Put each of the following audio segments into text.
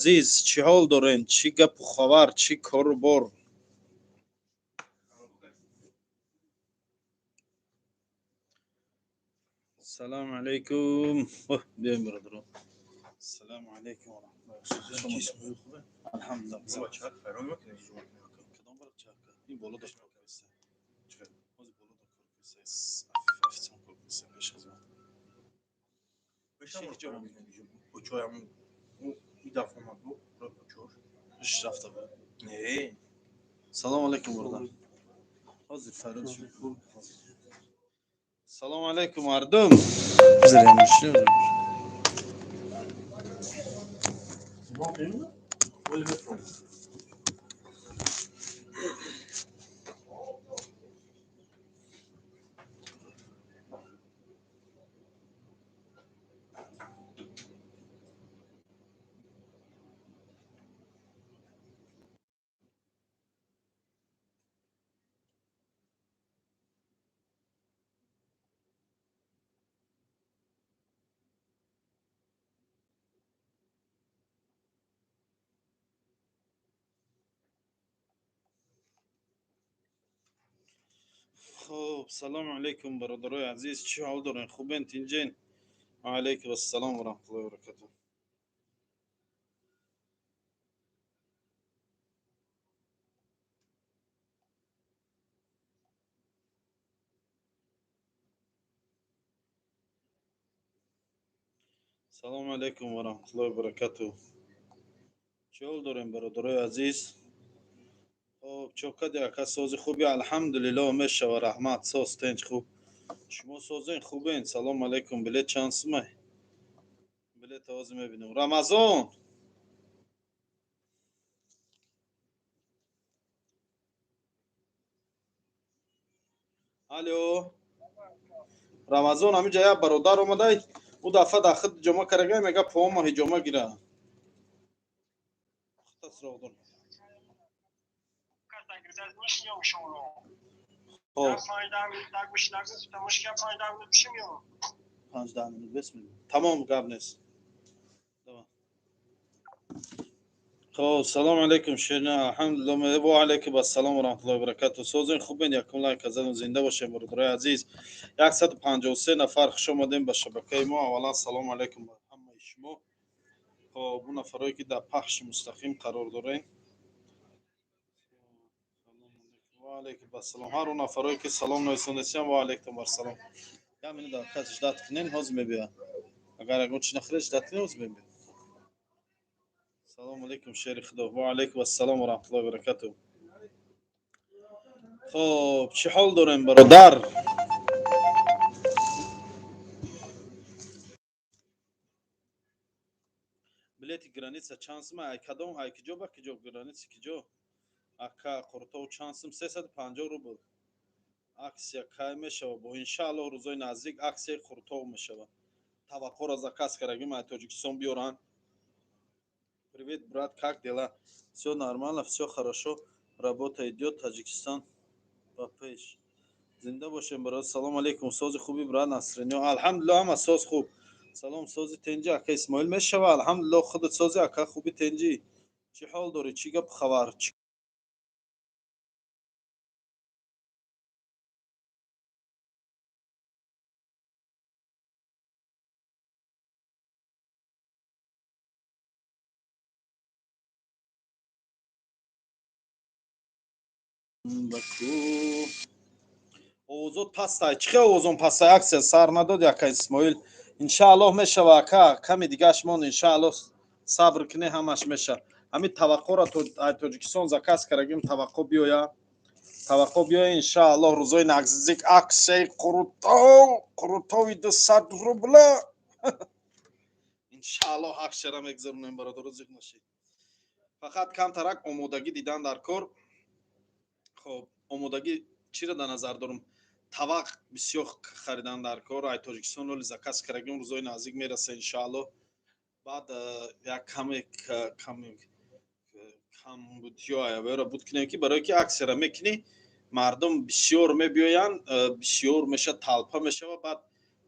عزیز چی حال دارین؟ چی گپ و خبر؟ چی کار و بار؟ سلام علیکم. بیایم برادران. سلام علیکم و رحمت الله. شما خوبه؟ الحمدلله. کدام برات چاک؟ این بالا داشت کار کویسه. باز بالا داشت کار کویسه. افسان کار کویسه. پیش از من. بشم جا میگم بچه‌ام این دفعه ما رو بچه‌ها اش رفته بود. نه سلام علیکم برادر. حاضر فراد شو. سلام علیکم مردم. بذاریم میشه. خب سلام علیکم برادرای عزیز چی حال دارین؟ خوبین تینجین؟ علیکم السلام و رحمت الله و برکاته. سلام علیکم و رحمت الله و برکاته. چی حال دارین برادرای عزیز؟ خب چوکا دیگه سوز خوبی الحمدلله میشه و رحمت سوز تنج خوب. شما سوزین خوبین؟ سلام علیکم. بلیت چانس مای بلیت تازه میبینم رمضان. الو رمضان همین جای برادر اومده او دفعه داخل جمعه کرده میگه پاهم هجامه گیره خطا خب 15 minut بسم الله تمام گپ نیست. خب سلام علیکم شیرین الحمدلله و علیکم السلام و رحمت الله و برکاته. سوزین خوبین؟ یکم لایک زدن زنده باشین برادرای عزیز. 153 نفر خوش آمدین به شبکه ما. اولا سلام علیکم به همه شما. خب اون نفرایی که در پخش مستقیم قرار دارین و علیکم السلام. هر اون نفرایی که سلام نویسندسیان و علیکم السلام. همین در کاتش دات کنین هاز میبیا. اگر اگه چی نخرج دات کنین هاز میبیا. سلام علیکم شیر خدا و علیکم السلام و رحمت الله و برکاته. خب چی حال دارین برادر؟ بلیت گرانیت چانس ما کدام های کجا با کجا گرانیت کجا اکا قرطو چانسم 350 روبل акция кай мешава бо иншаллоҳ рӯзои наздик аксияи хуртоғ мешава. таваққуъро заказ кардагим аз тоҷикистон биёран. Привет брат, как дела? Всё нормально, всё хорошо. Работа идёт, Таджикистан по пеш. Зинда бошем брат. Салом алейкум. сози хуби брат Насриниё. Алҳамдулиллаҳ ҳама соз хуб. Салом сози Тенҷи ака Исмоил мешава. Алҳамдулиллаҳ худат сози ака хуби Тенҷи. Чӣ ҳол дорӣ? Чӣ гап хабар? Баку. Овозот пастай. Чӣ хел овозон пастай? Аксия сар надод ака Исмоил. Иншааллоҳ мешава ака. Ками дигаш мон иншааллоҳ сабр кунӣ ҳамаш меша. Ҳамин таваққуъро Тоҷикистон заказ кардагим таваққуъ биёя. Таваққуъ биёя иншааллоҳ рӯзои наздик аксияи қурутови 200 рубла. иншааллоҳ аксияро мегузаронем бародаро зиқ нашед. Фақат камтарак омодагӣ дидан дар кор. خب омодагӣ чиро дар назар дорам? Тавақ бисёр харидан дар кор. Ай Тоҷикистон оли заказ кардагим рӯзои наздик мераса иншааллоҳ. Баъд як камбудиё аявера буд кинем ки барое ки аксияро мекунӣ мардум бисёр мебиёянд бисёр меша талпа мешава баъд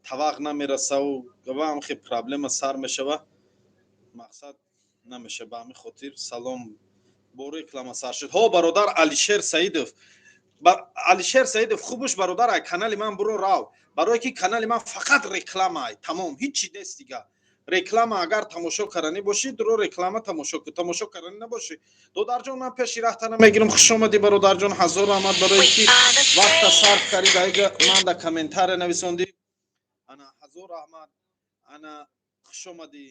тавақ намерасаву гавам хе проблема сар мешава. Мақсад намеша ба ҳамин хотир салом бо реклама сар шуд. ҳо бародар Алишер Саидов, Алишер Саидов хубуш бародар, ай канали ман буро рав, барое ки канали ман фақат реклама ай, тамом, ҳичи нест дига. реклама агар тамошо карданӣ бошӣ, дуро реклама тамошо кун, тамошо карданӣ набошӣ. Додарҷон, ман пеши рахтана мегирам. хуш омадӣ бародарҷон, ҳазор раҳмат барое ки вақта сарф карди даига ман да комментария нависондӣ. ана ҳазор раҳмат. ана хуш омадӣ.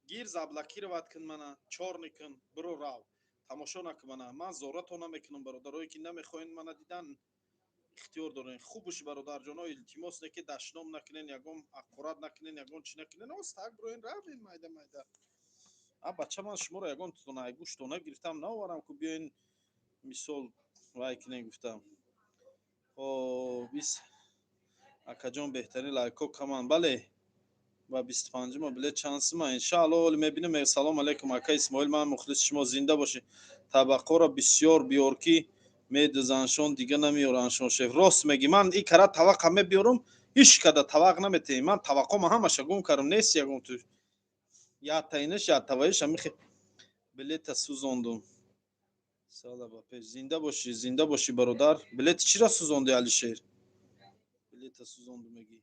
гир заблокировать кун мана, чор никун, буро рав. тамошо накун мана. ман зоратон намекунам бародарое ки намехоҳед мана дидан, ихтиёр дорем. хубуш бародарҷоно, илтимос не ки дашном накунен, ягон аққорат накунен, ягон чӣ накунен. Остак бироин равен майда майда. бача ман шуморо ягон тонай гӯштона гирифтам, наоварам ку биёин мисол вай кунен гуфтам. бис акаҷон беҳтарин лайко каман. бале ба 25 билет шансима иншаалло. оли мебинем. салом алейкум ака Исмоил, ман мухлиси шумо, зинда бошед. табаққоро бисёр биёр ки медузаншон дига намеёраншон шеф. рост меги. ман и кара таваққа мебиёрам, ҳич када тавақ наметем. ман таваққома ҳамаша гум кардам, нест ягон ту ятаинаш ятаваиш амихе билета сузондум. сала ба пеш. зинда боши бародар. билети чира сузонди Алишер? билета сузонду меги.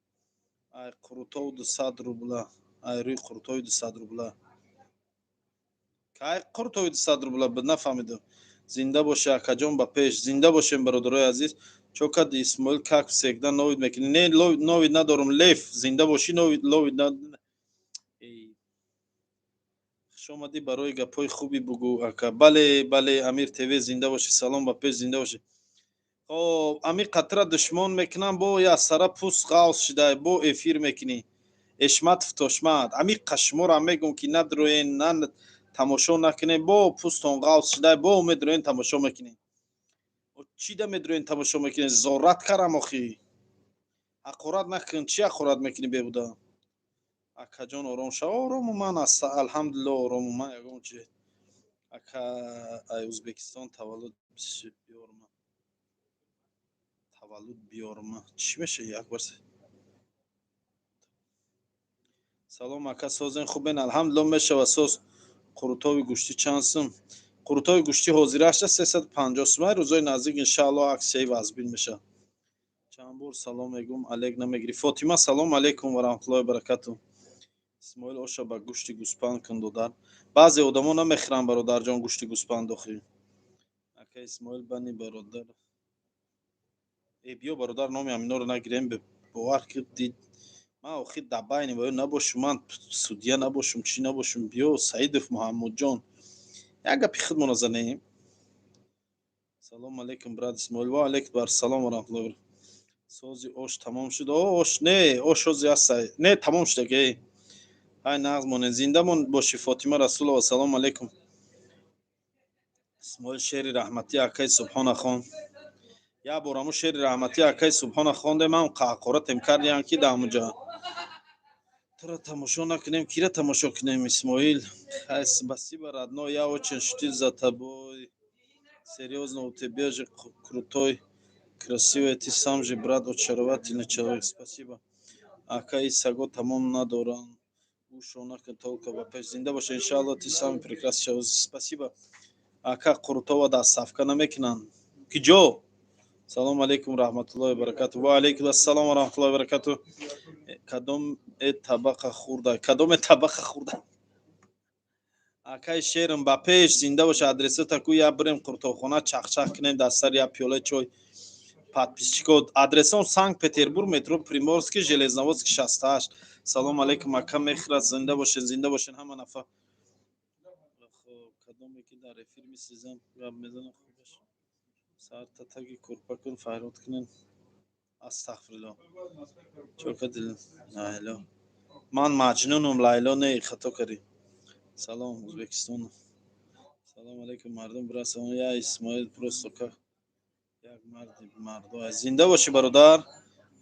ай қурутов 200 рубла. ай рӯи қурутови 200 рубла. кай қурутови 200 рубла бад нафаҳмидам. зинда боши акаҷон ба пеш. зинда бошем бародарои азиз. чокад Исмоил как всегда новид мекунӣ. не новид надорум. лев зинда боши, новид хуш омадӣ. барои гапҳои хуби бугӯ ака. бале бале Амир ТВ зинда боши. салом ба пеш. зинда боши. ами қатра душмон мекунам, бо ясара пуст ғавз шидай, бо эфир мекунӣ. эшматов тошмат. ами қашморо мегум ки надроен, на тамошо накунем, бо пустон ғавз шидай, бо медроен тамошо мекунем. чӣ да медроен тамошо мекунем? зорат карам охи. аққорат накун. чӣ аққорат мекунӣ беҳуда? акаҷон ором шав. орому ман аст. алҳамдулилло орому ман. ягон чӣ ака ай Узбекистон таваллуд биёрма. таваллуд биёрма. чӣ меша як бар? салом ака, созен хубен? алҳамдулилло мешава соз. қурутови гӯшти чанд сум? қурутови гӯшти ҳозирашта 350 сум. рӯзои наздик иншаалло аксияи вазбин меша. чанд бор салом мегум, алек намегирӣ. фотима салом алейкум ва раҳматуллоҳи ва баракатуҳ. исмоил оша ба гӯшти гӯспанд кун додар. баъзе одамо намехӯранд бародарҷон гӯшти гӯспанд охи. ака Исмоил бани бародар. биё бародар номи аминоро нагирем. бовар ки дид ман охир дабайни воё набошум, ман судя набошум, чӣ набошум. биё Саидов Муҳаммадҷон, як гапи худ моназанем. салом алейкум брат Исмоил. ва алейкум барсалом ва раҳматуллоҳи. сози ош тамом шуд? ош не, ош ҳозир аст. не тамом шудаге. ай нағз монед. зиндамон боши Фотима Расулова. салом алейкум. исмоил шери раҳматӣ акаи Субҳонахон. як бор аму шери раҳматӣ акаи Субҳона хондем, ҳам қаъқоратем кардиям ки да амуҷа. тура тамошо накунем, кира тамошо кунем? Исмоил. хай спасибо родной, я очень шутил за тобой. серьезно, у тебя же крутой, красивый, ты сам же брат, очаровательный человек. спасибо. акаи саго тамом надорам. гӯшо накун толка ба пеш. зинда боша иншаалло, ты самый прекрасный человек. спасибо. ака қурутова даст сафка намекунанд ки ҷо. салом алейкум раҳматуллоҳи ва баракатуҳ. ва алейкум ассалом ва раҳматуллоҳи ва баракатуҳ. кадоме табақа хурда? акаи шерм ба пеш. зинда боша. адреса таку я бирем қуртохона чахчах кунем дастар я пиёла чой. подписчикот. адресон Санкт Петербург, метро Приморский, Железноводский 68. салом алейкум ака мехрат. зинда бошен, зинда бошен ҳама нафар. кадоме ки дар эфир мисезам гап мезанам хубаш. сартатаги курпакун файрод кунен. астағфирулло. чока дил лайло. ман маҷнунум, лайло не, хато карди. салом Узбекистон. салом алейкум мардум брат. салом я Исмоил просто как як мардо. зинда боши бародар.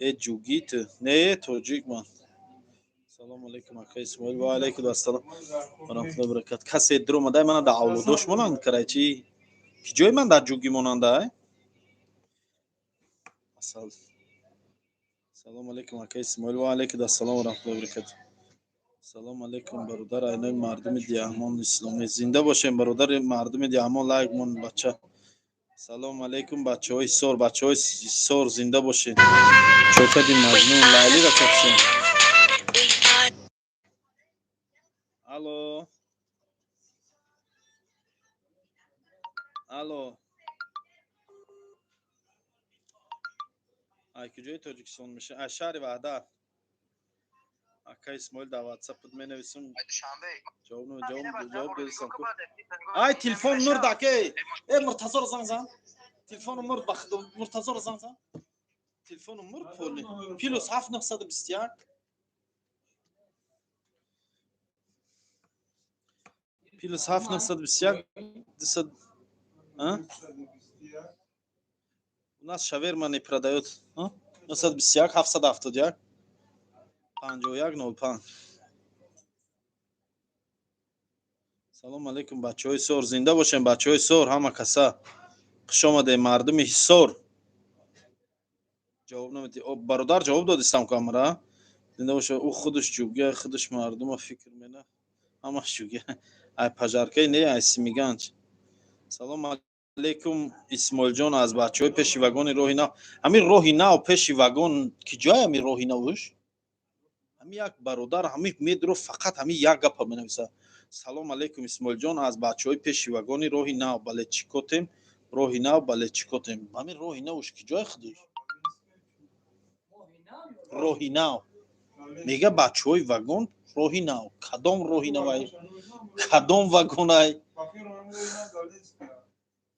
ҷугит не тоҷик ман. салом алейкум ака Исмоил. ва алейкум ассалом ва раҳматуллоҳи ва баракатуҳ. касе дромадай мана да авлодош монанд карай чи? ки ҷои ман да ҷуги монандай? салом алейкум ака Исмоил. ва алейкум ассалом ва раҳматуллоҳи ва баракатуҳ. салом алейкум бародар айнои мардуми диамон исломӣ. Зинда бошем бародари мардуми диамон. лайк мон бача. салом алейкум бачаҳои сор, бачаҳои сор зинда бошед. чокади маҷнун лайлиро кашем. алло алло ай куҷои тоҷикистон меша? аз шаҳри ваҳдат. ака исмоил дар ватсапот менависам. ҷавоб додисам. ай телефон мурд аке. муртазоро занг зан. телефону мурд ба худо. муртазоро занг зан. телефону мурд поли. плюс 7921 плюс 7921 200. У нас шаверма не продает. 921 771 5105. салом алейкум бачаҳои сор. зинда бошем бачаҳои сор. ҳама каса хуш омадед мардуми ҳисор. ҷавоб намедиҳ. бародар ҷавоб додистам камара. зинда боша. ӯ худаш ҷугя, худаш мардума фикр мена. ҳамаш ҷугя. ай пажаркаи не ай симиганҷ. салом алейкум исмоилҷон аз бачаҳои пеши вагони роҳи нав. ҳамин роҳи нав пеши вагон ки ҷои ҳамин роҳи навуш? ҳамин як бародар ҳамин медро фақат ҳамин як гапа менависа. салом алейкум исмоилҷон аз бачаҳои пеши вагони роҳи нав. бале чӣ котем? роҳи нав бале чӣ котем? ҳамин роҳи навуш ки ҷои худаш? роҳи нав мега бачаҳои вагон роҳи нав. кадом роҳи навай? кадом вагонай?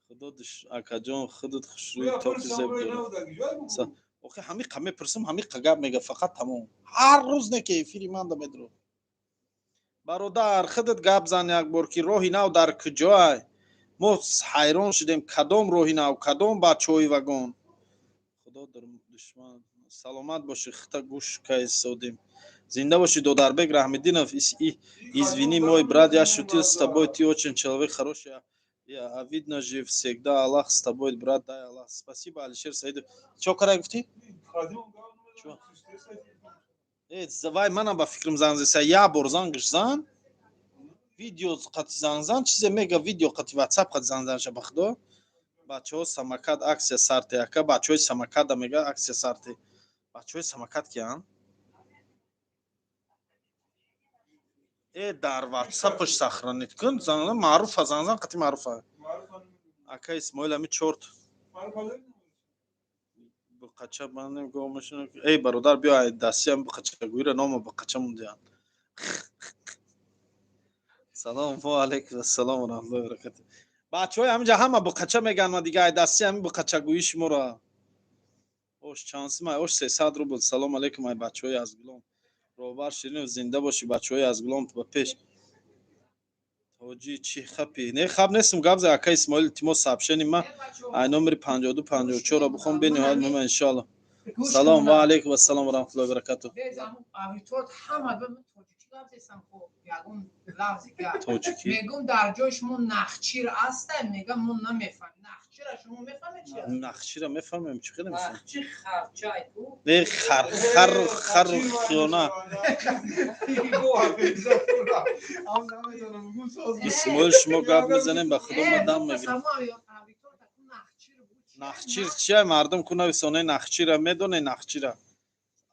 худо душ акаҷон худут хушрӯи тоқи зеб дорад. охи ҳамиқа мепурсам ҳамиқа гап мега фақат тамом. ҳар рӯз не ки эфири манда медро. бародар худут гап зан як бор ки роҳи нав дар куҷоай? мо ҳайрон шудем кадом роҳи нав? кадом бачаҳои вагон? худо душман саломат боши. хита гӯш кайсодем. зинда боши додарбек раҳмиддинов. извини мой брат я шутил с тобой, ты очень человек хороший. Я видно жив всегда. Аллах с тобой, брат, дай Аллах. Спасибо, Алишер Саидов. Чё карай гуфти? Чё? Вай манам ба фикрам занзиса. Я бор зангиш зан. Видео қати занзан. Чизе мега видео қати WhatsApp қати занзан ша ба худо. Бачаҳо самокат аксия сарте. Ака бачаҳои самокат да мега аксия сарте. бачаҳои самокат киян? дар WhatsApp-аш сохранит кун. Занзан маъруфа, занзан қати маъруфа. ака исмоил ами чорт буқача банем гомашина. бародар биё дасти ам буқачагӯира нома буқача мондиян. салом ва алейкум ассалом ва раҳматуллоҳи ва баракатуҳ. бачаҳои ҳаминҷа ҳама буқача меган ва дига ай дасти ами буқачагӯи шуморо. ош чансима ош 300 рубл. салом алейкум ай бачаҳои аз гулом. роҳбар ширинов зинда боши бачаҳои аз гулом ба пеш. ҳоҷи чӣ хапи? Не хап нестам гап за ака исмоил илтимос сообщение ма ай номери 52 54 бухом бениҳоят мема иншоалло. салом ва алейкум ассалом ва раҳматуллоҳи ва баракатуҳ. тоҷики мегум дар ҷои шумо нахчир аста мегам мо намефаҳмем. нахчира шумо мефаҳмед чи аст? нахчира мефаҳмем чӣ қилем мефаҳмем? нахчир харчай ку? не хар хиёна. исмоил шумо гап мезанем ба худо ма дам мегирам. нахчир чия мардум ку нависоне нахчира медоне нахчира.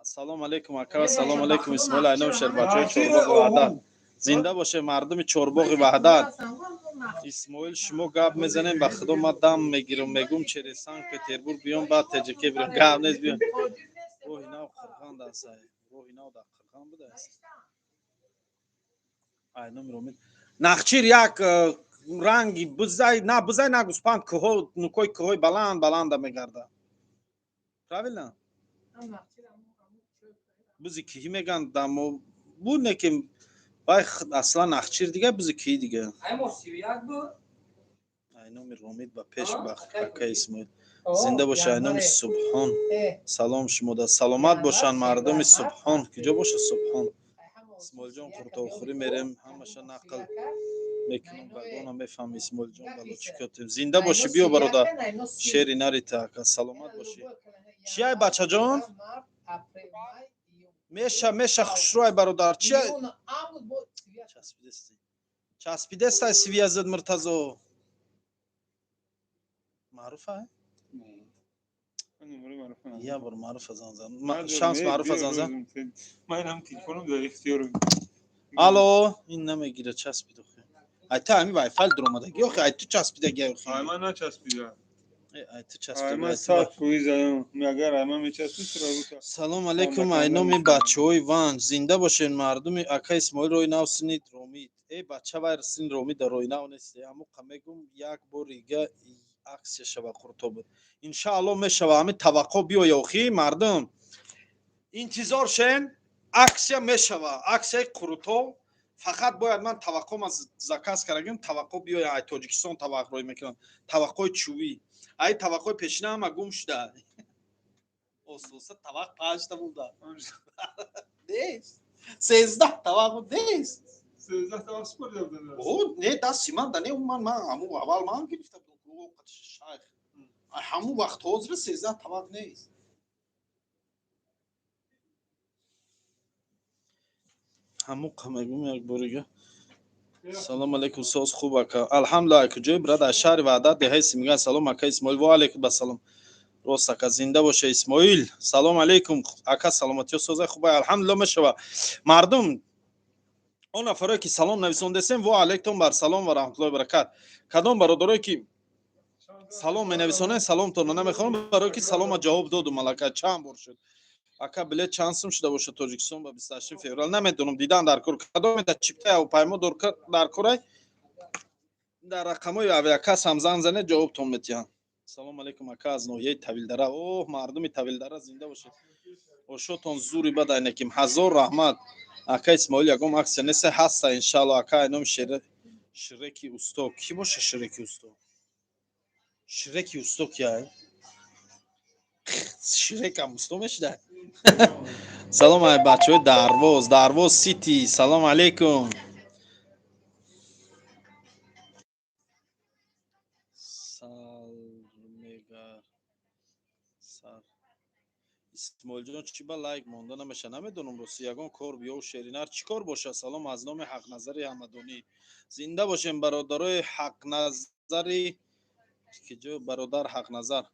ассалому алейкум ака. ассалому алейкум исмоил айнов шербачаҳои чорбоғи ваҳдат. зинда боше мардуми чорбоғи ваҳдат. исмоил шумо гап мезанем ба худо ма дам мегирам. мегум через санкт петербург биём баъд теҷике бирам. гап нест биём. роҳи нав қирған дасай. роҳи нав дар қирған будааст. айном ромид нахчир як ранги бузай на гӯспанд кӯҳо нукои кӯҳои баланда мегарда. правильно? бузи киҳӣ меган дамо буне ки вай аслан нахчир дига бузи киҳӣ дига. айноми ромид ба пеш ба ака исмоил. зинда боша айноми субҳон. салом шумода саломат бошанд мардуми субҳон. киҷо боша субҳон? исмоилҷон қуртовхӯрӣ мерем ҳамаша нақл мекунам вагона мефаҳм. исмоилҷон балочи котем. зинда боши биё бародар шери нарита ака. саломат боши. чиай бачаҷон? меша хушрӯй бародар чи میلیون عمود با часпидестай связат муртазо маъруфа я бор маъруфа занзан шамс маъруфа занзан من هم تلفنم در اختیار алло ин намегира часпид охи ай та ҳами вайфай дуромадагӣ охи ай ту часпидаги охи من نچسبیدم ай ту часпидаги من ساعت روی زدم اگر همه میچسبید چرا رو تا салом алейкум айноми бачаҳои ванҷ зинда бошед мардуми ака исмоилрои нав синид ромид бача вай син ромида рои нав несте ҳамуқа мегум як бор ига аксия шава қуртоб иншаалло мешава ҳами таваққо биёя охи мардум интизор шен аксия мешава аксияи қурто фақат бояд ман таваққома заказ карагим таваққо биёя ай тоҷикистон таваққои мекунам таваққои чӯбӣ ай таваққои пешина ҳама гум шуда ососа тавақ пашта буда дест 13 таваққо дест 13 تا اسپور دادن о не дасти ман да не ман ҳамун аввал ман гирифтам шайх ҳамун вақт ҳозир 13 тавақ нест ҳамун қамагум як борига салом алейкум соз хуб ака алҳамдулилла ака ҷои бирада шаҳри ваҳдат деҳаи симиган салом ака исмоил ва алейкум басалом рост ака зинда боша исмоил салом алейкум ака саломатиё созай хубай алҳамдулилла мешава мардум он нафаре ки салом нависондесем ва алейкум бар салом ва раҳматуллоҳи баракат кадом бародарое ки салом менависонем саломтонро намехонам барое ки салома ҷавоб доду малака чанд бор шуд ака билет чанд сум шуда боша тоҷикистон ба 28 феврал намедонам дидан дар кор кадомеда чипта ҳавопаймо дар корай дар рақамҳои авиакас ҳам занг занед ҷавобтон метиҳам салом алейкум ака аз ноҳияи тавилдара о мардуми тавилдара зинда бошед ошотон зури бадайнаким ҳазор раҳмат ака исмоил ягон аксия неста ҳаста иншаалло ака айном ширеки усто ки боша ширеки усто ширеки усто кияй ширекам усто мешуда салом ай бачаҳои дарвоз сити салом алейкум исмоилҷон чӣ ба лайк монда намеша намедонам рости ягон кор биёв шеринар чӣ кор боша салом аз номи ҳақназари ҳамадонӣ зинда бошем бародарои ҳақназари ки ҷо бародар ҳақназар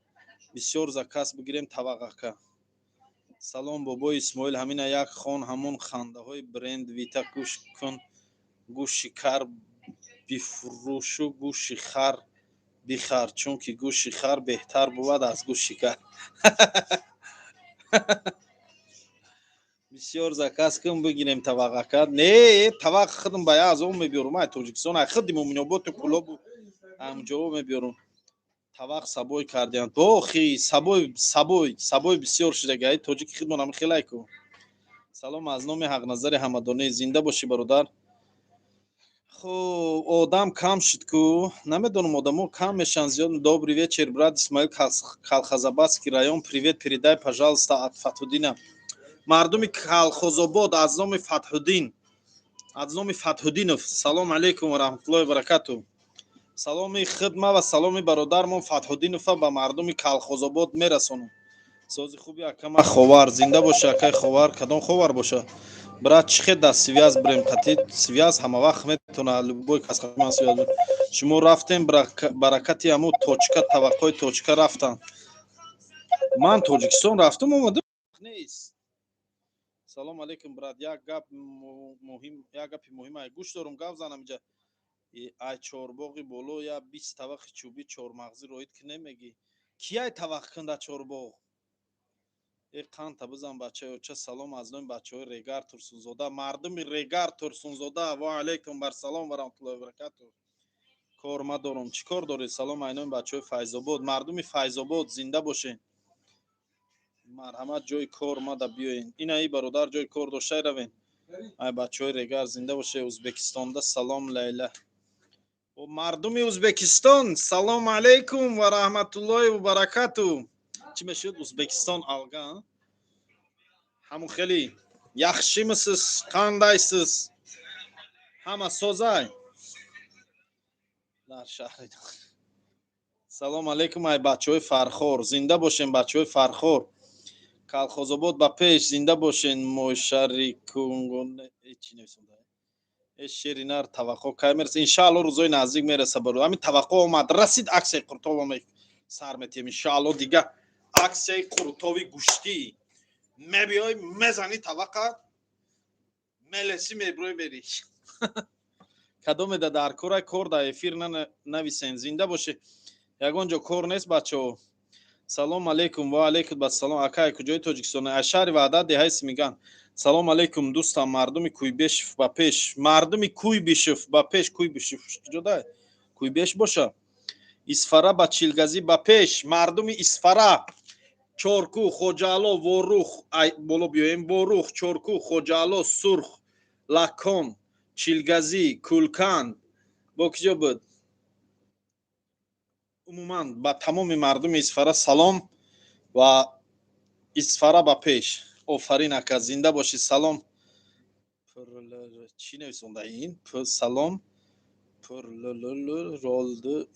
бисёр заказ бигирем тавақака салом бобои исмоил ҳамина як хон ҳамон хандаҳои бренд вита гӯш кун гӯши кар бифурӯшу гӯши хар бихар чунки гӯши хар беҳтар буд аз гӯши кар бисёр заказ кун бигирем тавақака не тавақ хидм ба 1000 мебиёрум ай тоҷикистон ай хидим уминоботу кулобу амҷово мебиёрум тавақ сабой кардианд бохи сабой бисёр шудаги ай тоҷики хидмонам хелайку салом аз номи ҳақназари ҳамадонӣ зинда бошӣ бародар хуб одам кам шуд ку намедонам одамо кам мешаванд зиёд добрый вечер брат исмоил калхозобадский район привет передай пожалуйста от фатҳуддина мардуми калхозобод аз номи фатҳуддинов салом алейкум ва раҳматуллоҳи баракату саломи хидма ва саломи бародармон фатҳуддинова ба мардуми калхозобод мерасонам сози хуби акама ховар зинда боша акай ховар кадом ховар боша брат чихеда связ брем қатӣ связ ҳама вақт метавона любой кас ман связ брем шумо рафтем баракати ҳамо точка таваққои точка рафтам ман тоҷикистон рафтам омадам нест салом алейкум брат як гапи муҳим ай гӯш дорум гап занам инҷа ай чорбоғи боло я 20 тавақи чӯби чормағзӣ роид ки немегӣ кияй тавақ кунда чорбоғ қанта бизан бачаёча салом аз номи бачаҳои регар турсунзода мардуми регар турсунзода ва алейкум бар салом ва раҳматуллоҳи баракату кор мадорум чӣ кор доред салом аз номи бачаҳои файзобод мардуми файзобод зинда бошед марҳамат ҷои кор мада биёен ина и бародар ҷои кор доштай равен ай бачаҳои регар зинда бошед ӯзбекистонда салом лайла мардуми ӯзбекистон салом алейкум ва раҳматуллоҳи ва баракату чӣ мешуд ӯзбекистон алга ҳамун хеле яхшимисиз қандайсиз ҳама созай дар шаҳри салом алейкум ай бачаҳои фархор зинда бошем бачаҳои фархор Колхозобод ба пеш, зинда бошен мошарикунгон. Чӣ нависонда? Шери нар таваққӯ кай мераса. Иншаалло рӯзои наздик мераса баро. Ҳамин таваққӯ омад. Расид аксияи қуртов сар метем. Иншаалло дига аксияи қуртови гӯштӣ мебиёй мезани таваққа мелеси меброи бери. Кадомеда дар кора кор дар эфир нависен. Зинда боше. Ягон ҷо кор нест бачаҳо. Салом алейкум ва алейкум ассалом. Акай куҷои Тоҷикистон? Ашари Ваҳдат деҳаи меган. Салом алейкум дӯстам, мардуми Куйбешев ба пеш. Мардуми Куйбишев ба пеш. Куйбишев куҷода? Куйбеш боша. Исфара ба Чилгазӣ ба пеш. Мардуми Исфара, Чорку, Хоҷаъло, Ворух, боло биёем. Ворух, Чорку, Хоҷаъло, Сурх, Лакон, Чилгазӣ, Кулканд. Бо киҷо буд? Умуман ба тамоми мардуми Исфара салом ва Исфара ба пеш. Офарин ака, зинда боши. Салом. Чӣ нависонда ин? Салом. Ролду.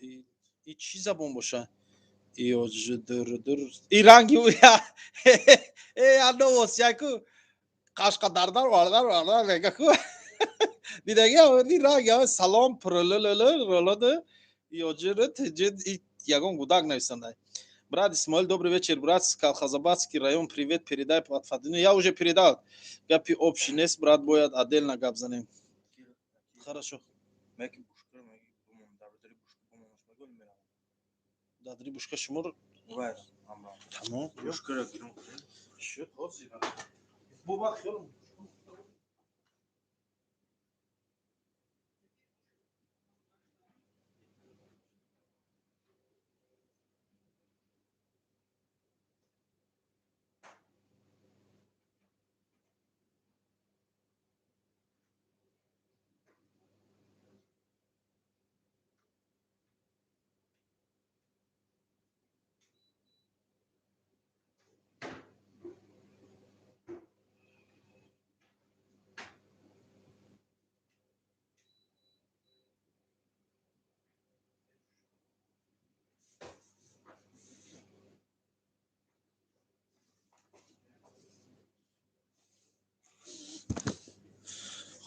И чӣ забон боша? И ранги анос яку қашқадардар вардар мегаку. Дидаги аварди ранги салом ролду. Ягон гудак нависонда. Брат Исмоил, добрый вечер, брат, с Колхозобадский район, привет, передай Фатину. Я уже передал. Гапи общий нест, брат, бояд отдельно гап занем. Хорошо. Дадри бушка шумор. Тамом. Шуд ҳозир. Буба хёрм.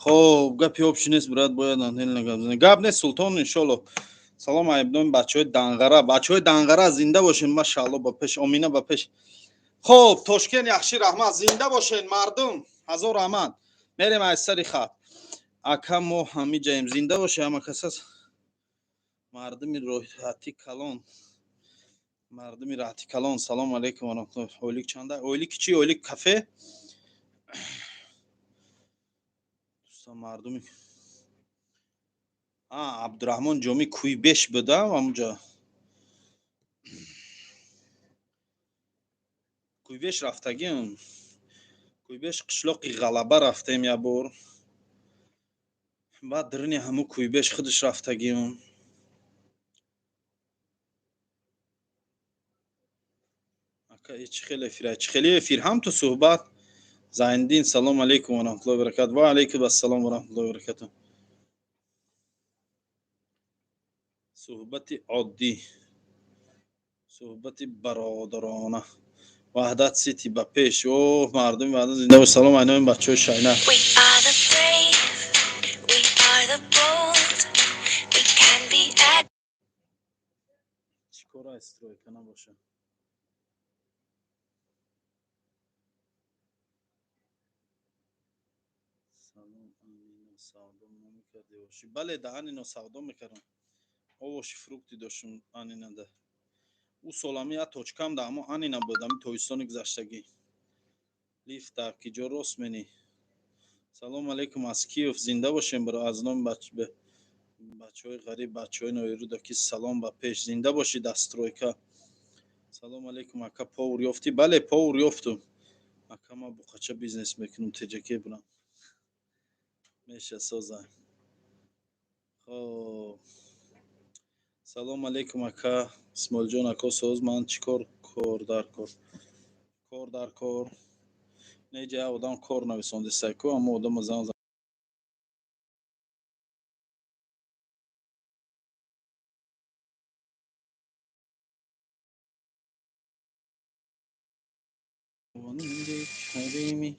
خب گپی общий نیست برات باید اندل نگم گپ نیست سلطان انشالله. سلام ایبنام بچهای دنغره زنده باشین ماشاءالله با پیش امینه با پیش. خب توشکن یخشی رحمت زنده باشین مردم هزار رحمت. میریم از سر خط اکا ما همی جایم زنده باشه اما کساس مردمی راحتی کلان سلام علیکم و رحمت الله. اولیک چنده؟ اولیک چی؟ اولیک کافه؟ دوستان مردمی عبدالرحمن جامی کویبش بدم اونجا کویبش رفتگیم کویبش قشلاقی غلبه رفتیم یه بار بعد درنی همو کویبش خودش رفتگیم اکا چی خیلی افیر هم تو صحبت زایندین سلام علیکم و رحمت الله و برکاته. و علیکم السلام و رحمت الله و برکاته. صحبت عادی صحبت برادرانه وحدت سیتی با پیش او مردم وحدت زنده و سلام علیکم بچه‌های شاینا. چیکار استروی کنه باشه سلام علیکم سودا نمی‌کردی باشی. بله دهن اینا سودا میکردم овоши фрукти доштум анинада ӯ солами я точкам да аммо анина буд ами тобистони гузаштагӣ лифта киҷо рост мени. Салом алейкум аз Киев зинда бошем бро аз номи бачаҳои ғариб бачаҳои ноеруда ки салом ба пеш зинда боши дастройка. Салом алейкум ака повар ёфтӣ? Бале повар ёфтум ака ма буқача бизнес мекунам теҷаке бурам мешасозам. хоб салом алейкум ака исмоилҷон ака соз ман чӣ кор дар кор неҷа одам кор нависонди сайку аммо одама зан کریمی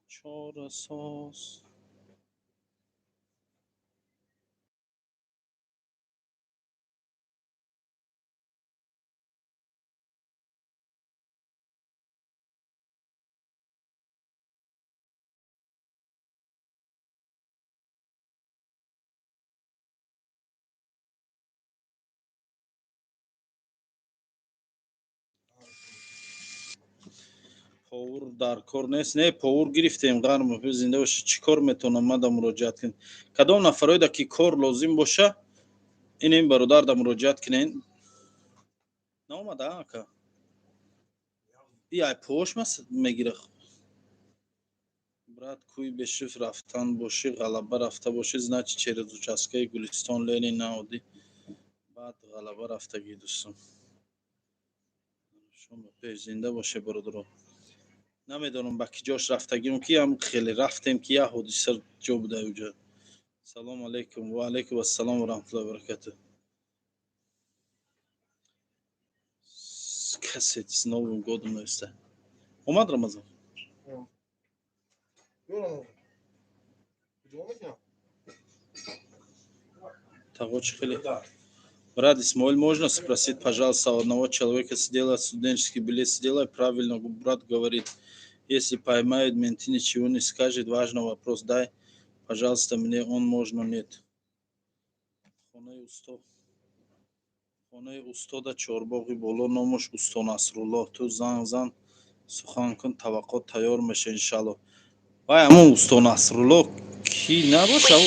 چاره ساز پاور در کار نیست. نه پاور گرفتیم قرم زنده باشه چی کار میتونم من در مراجعت کنیم کدام نفرایی که کار لازم باشه این برادر در مراجعت کنین نامده آکا ای پوش میگیره брат кӯи бешиф рафтан бошӣ ғалаба рафта бошӣ значит через участкаи гулистон лени наодӣ баъд ғалаба рафтагӣ дӯстон шумо пеш зинда боше бародаро намедонам ба ки ҷош рафтагим ки ҳам хеле рафтем ки як ҳодиса ҷо буда уҷа салому алайкум ва алайкум ассалом ва раҳматуллоҳи ва баракатуҳ касе с новым годом нависта омад рамазон того чихели брат Исмаил, можно спросить, пожалуйста, у одного человека сидела студенческий билет, сделай правильно, брат говорит, если поймают менты, ничего не скажет, важный вопрос, дай, пожалуйста, мне он можно, нет. Хонай устода чорбоғи боло номуш Усто Насруллоҳ, ту зан сухан кун, таваққот тайёр меша иншаллоҳ. Вай амон Усто Насруллоҳ ки набоша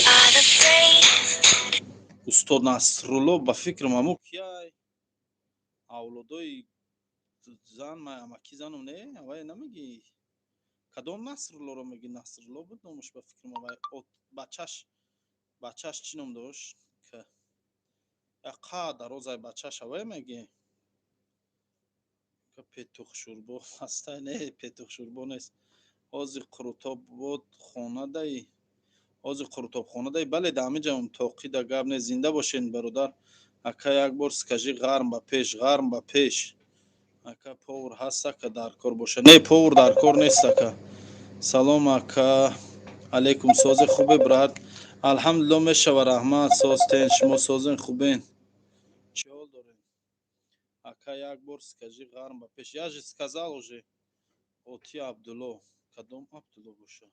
Усто Насруллоҳ ба фикрам амон кияй авлодои зан амаки занам не вай намеги кадом Насруллоҳро меги Насруллоҳ буд номуш ба фикрам вай бачаш чӣ ном дошт ка яқа дарозай бачаш вай меги ка петухшурбо ҳастай не петухшурбо нест ҳозир қуртобод хонадаи ҳозир қуртобхонадаи бале да ҳамиҷам тоқида гап не зинда бошен бародар ака як бор скажи ғарм ба пеш ака повар ҳаст ака дар кор боша не повар дар кор нест ака салом ака алейкум сози хубе брат алҳамдулиллоҳ мешава раҳмат соз тен шумо созен хубен чӣ ҳол доред ака як бор скажи ғарм ба пеш я же сказал уже оти абдулло кадом абдулло боша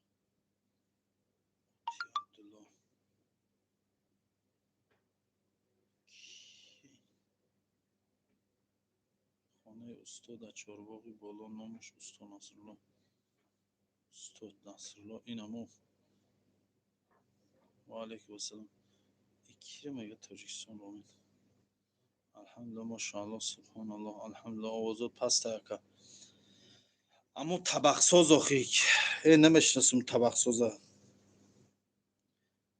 хонаи устода чорбоғи боло номуш Усто Насруллоҳ Устод Насруллоҳ инамо ва алайкум ассалом кира мега Тоҷикистон ромид алҳамдулиллоҳ мошааллоҳ субҳаналлоҳ алҳамдулиллоҳ овозот паста ака аммо табақсоз охи намешинасум табақсоза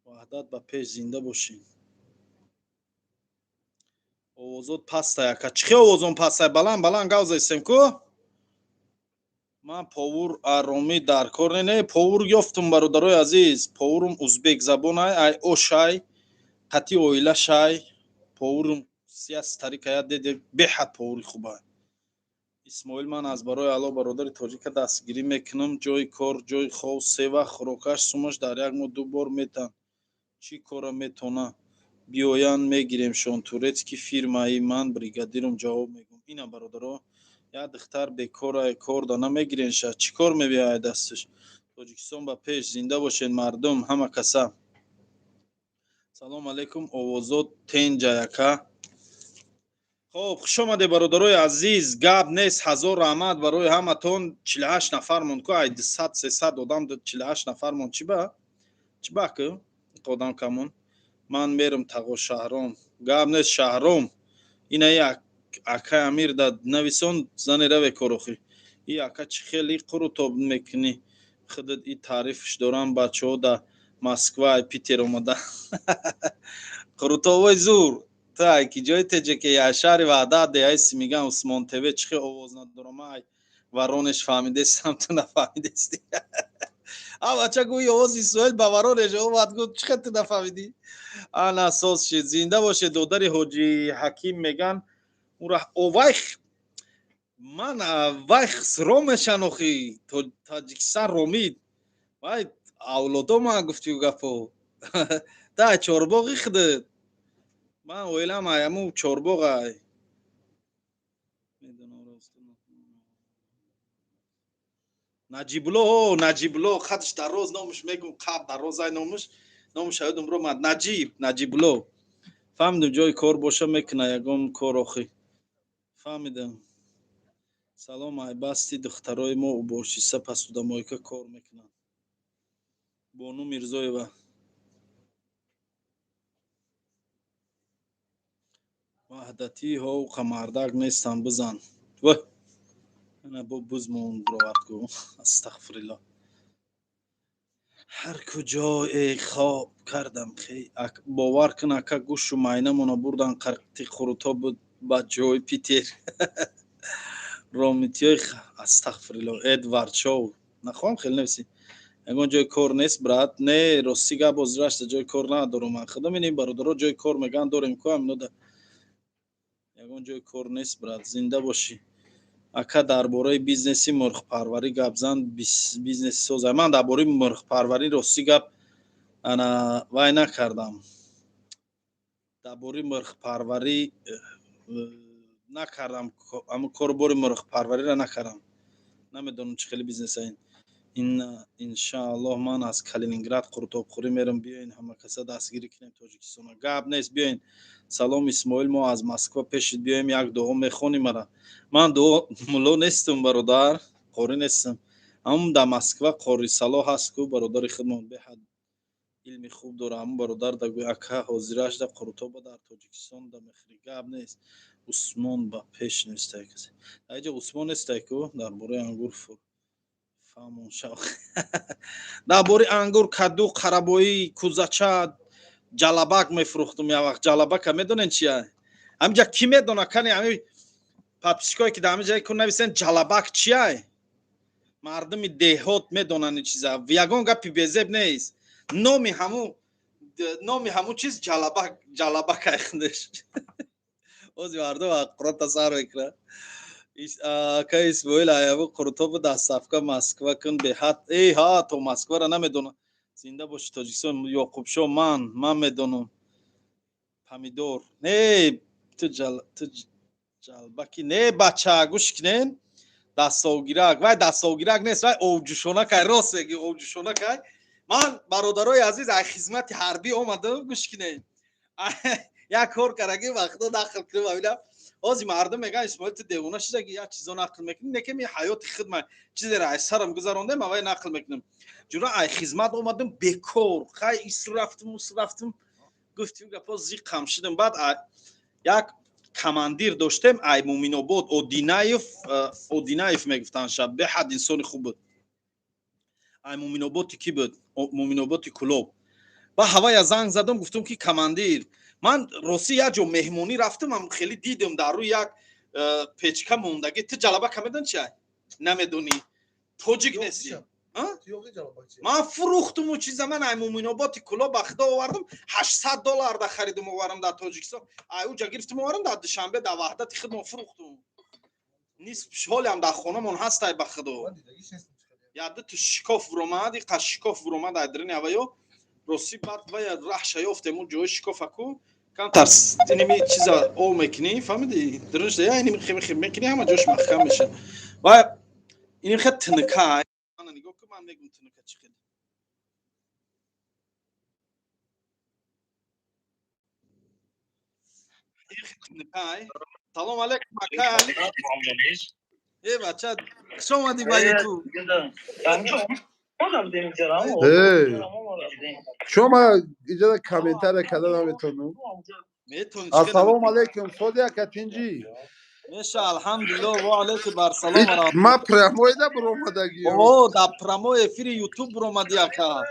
ваҳдат ба пеш зинда бошем овозот паста ака чӣ овозон паста баланд гавзайсем ку ман повур аромӣ дар кор не повур ёфтум бародарои азиз повурум узбек забонай ай ошай қати оилашай повурум сияс тарикая деде беҳад повури хубай исмоил ман аз барои алло бародари тоҷика дастгирӣ мекунам ҷои кор ҷои хов се вақт хӯрокаш сумаш дар як моҳ ду бор метан чӣ кора метона биёянд мегиремшон турецки фирмаи ман бригадирум ҷавоб мегӯм ина бародаро як духтар бекора кор да намегиренша чӣ кор мебияй дасташ Тоҷикистон ба пеш зинда бошен мардум ҳама каса салому алайкум овозот тенҷа яка хоб хуш омаде бародарои азиз гап нест ҳазор раҳмат барои ҳаматон 48 нафармон ку ай 200-300 одам 48 нафармон чӣ ба ку одам камон ман мерам тағо шаҳром гап нест шаҳром ина як ака амир да нависон зане раве кор охир и ака чӣ хели қурутоб мекунӣ худат и таърифш дорам бачаҳо да Москва ай Питер омада қурутобои зур тай ки ҷои теҷаке я шаҳри ваҳдат де айси мигам Усмон ТВ чӣ хел овоз надорам ай Воронеж фаҳмидестам ту нафаҳмидести бача гӯи овози Исмоил ба Воронеж омад гуфт чӣ хел ту нафаҳмидӣ ана соз шид зинда бошед додари ҳоҷи ҳаким меган ура овай من وای خسرو شناخی تاجیکستان رومید وای اولادو ما گفتی و گفو تا چورباغی خدت من اویلم ایمو چورباغ نجیبلو خطش در روز نامش میگم قبل در روز ای نامش شاید امرو مد نجیبلو فهمیدم جای کار باشه میکنه یگام کار آخی فهمیدم سلام ای بستی دخترای ما و باشیسته پس دمایکا کار میکنن بانو میرزایوا وحدتی ها و قمردک نیستن بزن و انا با بزمون براورد گو استغفرالله هر کجای خواب کردم خی باور کن اکا گوش و ماینه مونو بردن قرقتی خروتا بود با جای پیتر رامیتی های استغفرالله ادوارد شو نخوام خیلی نفسی اگه جای کار نیست برات نه راستی گپ بازرشت جای کار ندارم من خدا میبینیم برادرها جای کار میگن داریم کوام نده اگه جای کار نیست برات زنده باشی اکا درباره بیزنسی مرغ پروری گپ زن بیزنس ساز من درباره مرغ پروری راستی گپ انا وای نکردم درباره مرغ پروری نکردم اما کاربار مرغ پروری را نکردم نمیدونم چه خیلی بیزنس این انشاءالله من از کالینینگراد قرطاب خوری میرم بیاین همه کسا دستگیری کنیم تاجیکستان گپ نیست بیاین سلام اسماعیل ما از مسکو پیشت بیایم یک دعا میخونیم مرا من دعا مولو نیستم برادر قاری نیستم اما در مسکو قاری صلاح هست کو برادر خدمت بهد علمی خوب داره اما برادر دگوی اکا حاضرش در قرطاب در تاجیکستان در مخری گپ نیست عثمان با پیش نیست کسی اینجا عثمان نیست کو درباره انگور فهمون شو درباره انگور کدو قربایی کوزача جلبک میفروختم یا وقت جلبک میدونین چیه همینجا کی میدونه کنی همین پاپسکوی که دامه جای کن نویسن جلبک چیه مردم دهات میدونن این چیزا یگان گپی بزب نیست نامی همون چیز جلبک اخندش اوز مردم اقرات تصار میکنه که اسماعیل ایابو قرطاب در صفقه مسکو کن به حد ای ها تو مسکو را نمیدونم زنده باشی تاجیکستان یعقوب شو من میدونم پامیدور نه تو جلبکی نه بچه گوش کنین دستاگیرک وای دستاگیرک نیست وای اوجوشونک راست میگی اوجوشونک من برادرای عزیز از خدمت حربی اومدم گوش کنین یک کار کرگی وقتا داخل کنم ببینم از مردم میگن اسماعیل تو دیوانه شده که یا چیزا نقل میکنی نه که می حیات خدمت چیزی را از سرم گذرونده ما وای نقل میکنم جورا ای خدمت اومدم بکور خیلی رفتم گفتیم گپا زیق کم شدم بعد یک کماندیر داشتم ای مومینوباد اودینایف میگفتن شب به حد انسان خوب بود ای مومینوباد کی بود مومینوباد کلوب با هوای زنگ زدم گفتم که کماندیر من روسی یا جو مهمونی رفتم هم خیلی دیدم در روی یک پیچکه موندگی تو جلبک میدون چیه نمیدونی توجیک نیستی من فروختم و چیزا من ای مومینوباد کلوب بخدا آوردم $800 ده خریدم آوردم در تاجیکستان ایو جا گرفتم آوردم در دوشنبه در وحدت خدمت فروختم نیست شغل هم در خونه من هست ای بخدا یاد تو شکاف ورمادی قش شکاف ورماد ادرین اویو روسی بعد باید رحش یافتم جوی شکاف کو کم ترس اینمی چیزا او میکنی فهمیدی درنش یا اینمی خیم میکنی همه جوش محکم میشه و این خیلی تنکه من نگاه که من میگم تنکه چی خیلی سلام علیکم مکای ای بچه خوش آمدی با یوتیوب شما اینجا کامنتر کردن میتونم السلام علیکم سودیا کاتینجی میشه الحمدلله و علیکم بر سلام ما پراموی دا برومدگی او دا پرامو افیر یوتیوب برومدی اکا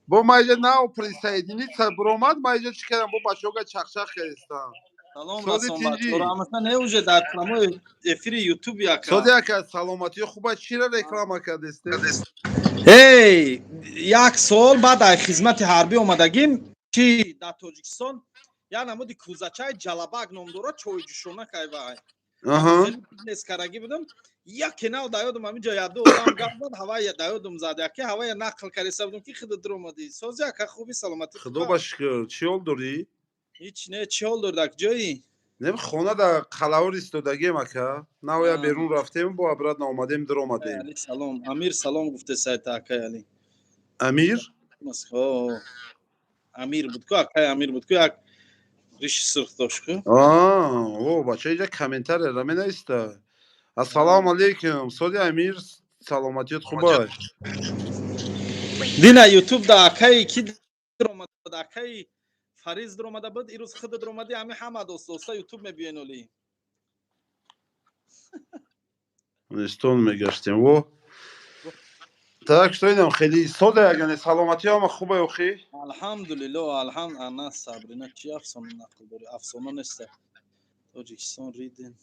با ما اینجا ناو присоединиться برومد ما اینجا چی کردم با بچه‌ها چخچخ کردم سلام رسون بچه را مثلا نیوجه در پرامو افیر یوتیوب اکا سودیا که سلامتی خوبه چی را رکلام کردست هی یک سال بعد در خدمت حربی اومدگیم که در تاجیکستان یا نمودی کوزача جلبک نام داره چوی جوشونه کای وای Aha. خیلی اسکارگی بودم یک کنال دایودم همینجا یاد اولام گفتم هوای دایودم زده که هوای نقل کردم بودم که خود درآمدی سوزیا که خوبی سلامتی خدا باشکر چی oldu هیچ نه چی oldu دک جایی نمی خونه در قلاور ایستادگی مکه نویا بیرون رفتیم با برات آمدیم در اومدیم علی سلام امیر سلام گفته سایت اکای علی امیر مسخو امیر بود که اکای امیر بود که یک ریش سرخ داشت که او بچه اینجا کامنتر رمی نیسته السلام علیکم سودی امیر سلامتیت خوبه دینا یوتیوب دا اکای کی درآمد دا اکای فریز درآمده بود این روز خود درآمدی همه دوستا یوتیوب میبینولی استون میگشتیم و так что اینم خیلی سوده اگه سلامتی هم خوبه اوخی الحمدلله الحمد انا صبرینا چی افسانه نقل داری افسانه نیست تاجیکستان ریدن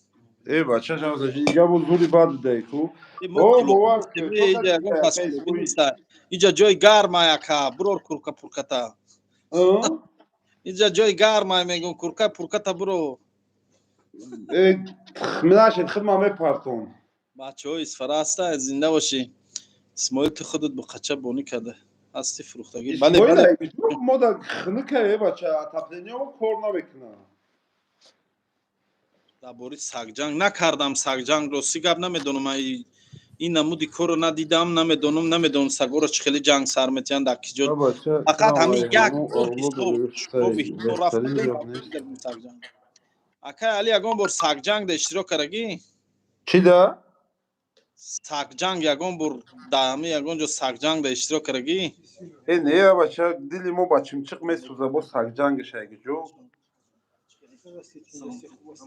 ای بچه جان اینجا بود زودی بعد دیکو این او مکلو بابا اینجا اگه پس نیست اینجا جای گرم که برو کورکا پورکتا اینجا جای گرم میگم کورکا پورکتا برو مناشد خدمه پارتون بچه های اسفر هسته زنده باشی اسماعیل تو خودت با قچه بانی کرده هستی فروختگی بله بله ما در خونه که بچه تپلینی ها کار نمیکنه درباره سگجنگ نکردم سگجنگ راستی گپ نمیدونم این نمودی کارو ندیدم نمیدونم سگا رو چه خیلی جنگ سر میتین در کجا بچه فقط همین یک بار اولو حساب رفتم سگجنگ اکا علی یگان بار سگجنگ ده اشتراک کرگی چی ده؟ سگجنگ یگان بار دامی یگان جو سگجنگ ده اشتراک کرگی ای نه بچه دیلی ما بچیم چق میسوزه با سگ جنگش اگه جو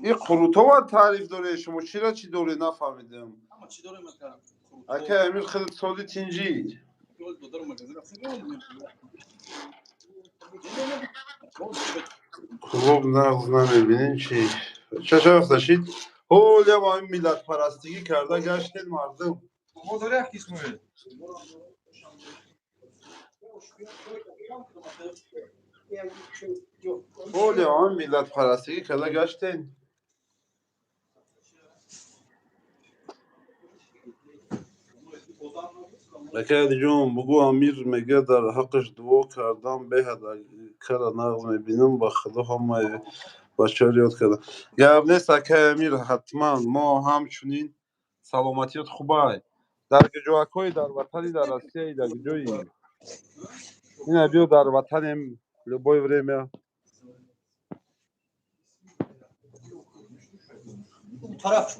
این قروتا و تعریف داره شما چی را چی دوره نفهمیدم اکه امیر خیلی سالی تینجی خوب نغز نمیبینین چی چه وقت داشتید هوله با این ملت پرستگی کرده گشتید مردم هوله با این ملت پرستگی کرده گشتید اکه جون بگو امیر میگه در حقش دعا کردم به کار نغز میبینم با خدا هم بچه یاد کردم گپ نیست اکه امیر حتما ما همچنین سلامتیت خوبه در گجوکای در وطنی در روسیه در گجوی این بیو در وطنم любое время طرف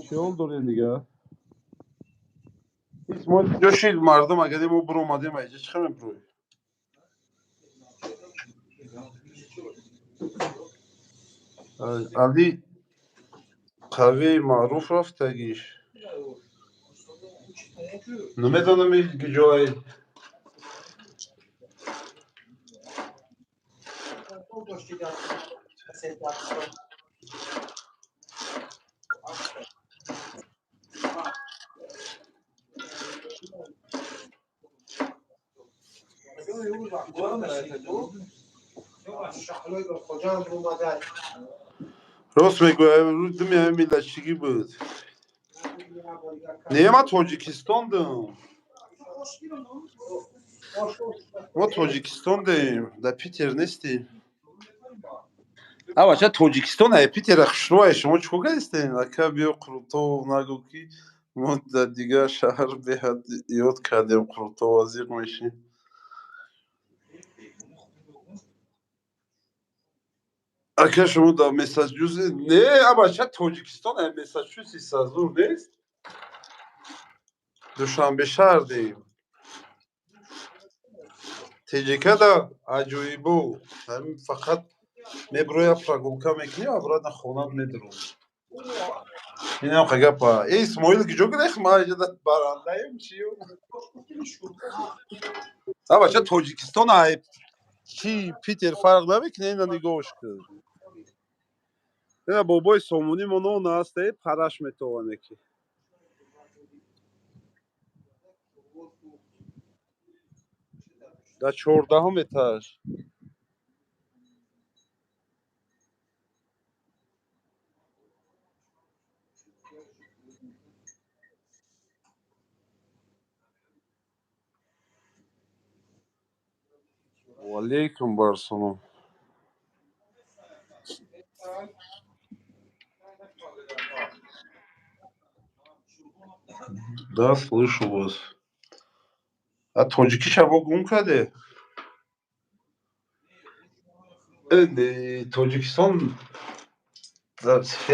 چی oldu دیگه اسمال جوشید مردم اگه ما برو اومدیم اینجا چه خبر بروی علی قوی معروف رفتگیش نمیدونم این گجوی راست میگوی امروز دمی همه ملتچگی بود نه ما تاجیکستان دم ما تاجیکستان دیم در پیتر نیستیم بچه تاجیکستان ای پیتر خشروه شما چکو گستین اکا بیو قروتو نگو کی ما در دیگه شهر به یاد کردیم قروتو وزیق میشیم اکا شما در مساجوز نه بچه تاجیکستان ای مساجوز سازور نیست دوشنبه شهر دیم تیجیکه دا عجویبو همین فقط میبروی پراگولکا میکنی و برای خونم میدرون این هم خگه پا ای اسماعیل که جو گریخ ما اینجا برنده ایم چیو بچه تاجیکستان های چی پیتر فرق نمیکنه این نگاهش کرد این بابای سامونی منو ناسته پرش میتوانه که در 14 etaż وعلیکم برسونم. Да, слышу вас. А тоҷикӣ шамо гум карде? Тоҷикистон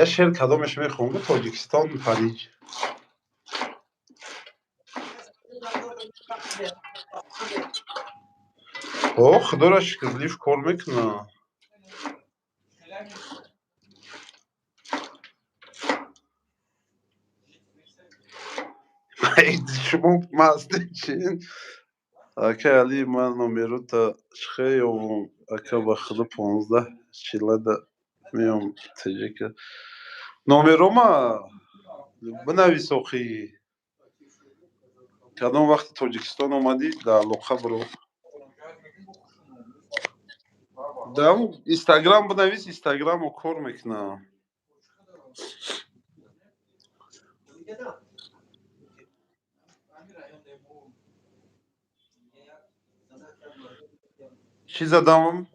я шеър кадомеш мехонду? Тоҷикистон Париж. Худоро шукр, лифт кор мекунад. шумо мастед чин? Ака Али, ман номерота чӣ ёвум? Ака ба худо 15-40 меём таҷика. Номерома бинавис охӣ. Кадом вақти Тоҷикистон омадӣ да алоқа биро. Да Инстаграм бинавис, Инстаграмо кор мекунам. Чӣ задам?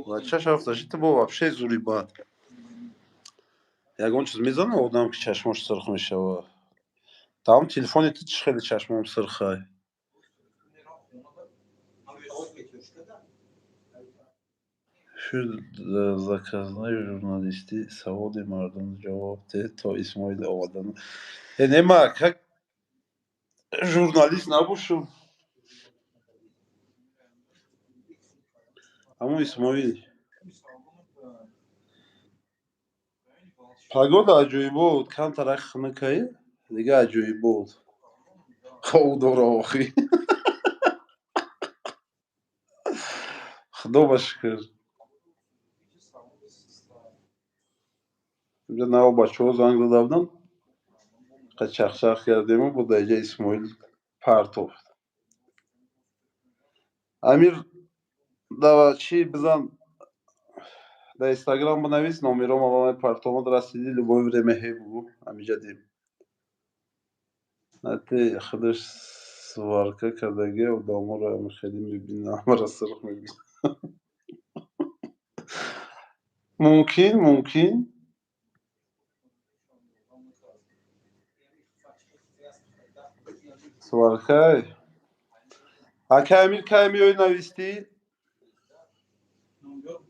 Бача шафта ши ту бо вообще зури бад. Ягон чиз мезанам одам ки чашмош сирх мешавад. Там телефони ту чӣ хеле чашмом сирхай. Шу заказной журналисти саволи мардум ҷавоб дед то Исмоил овадан. Нема как журналист набошум. Аммо Исмоил погода аҷоибот, камтарак хунукай, дига аҷоибот. Худоро охӣ. Худо ба шукр. Инҷа наво бачаҳо занг зада буданд. Чахчах кардему буда инҷа Исмоил партофт. Амир дава чӣ бизан да Инстаграм бинавис номерома ва ман партомад расиди любое время ҳей бугу амиҷа дем. Нати худаш сварка кардаги одаморо хеле мебинам, ҳамаро сирх мебинам. Мумкин. Сваркай. Ака Амир кай меоӣ навистӣ?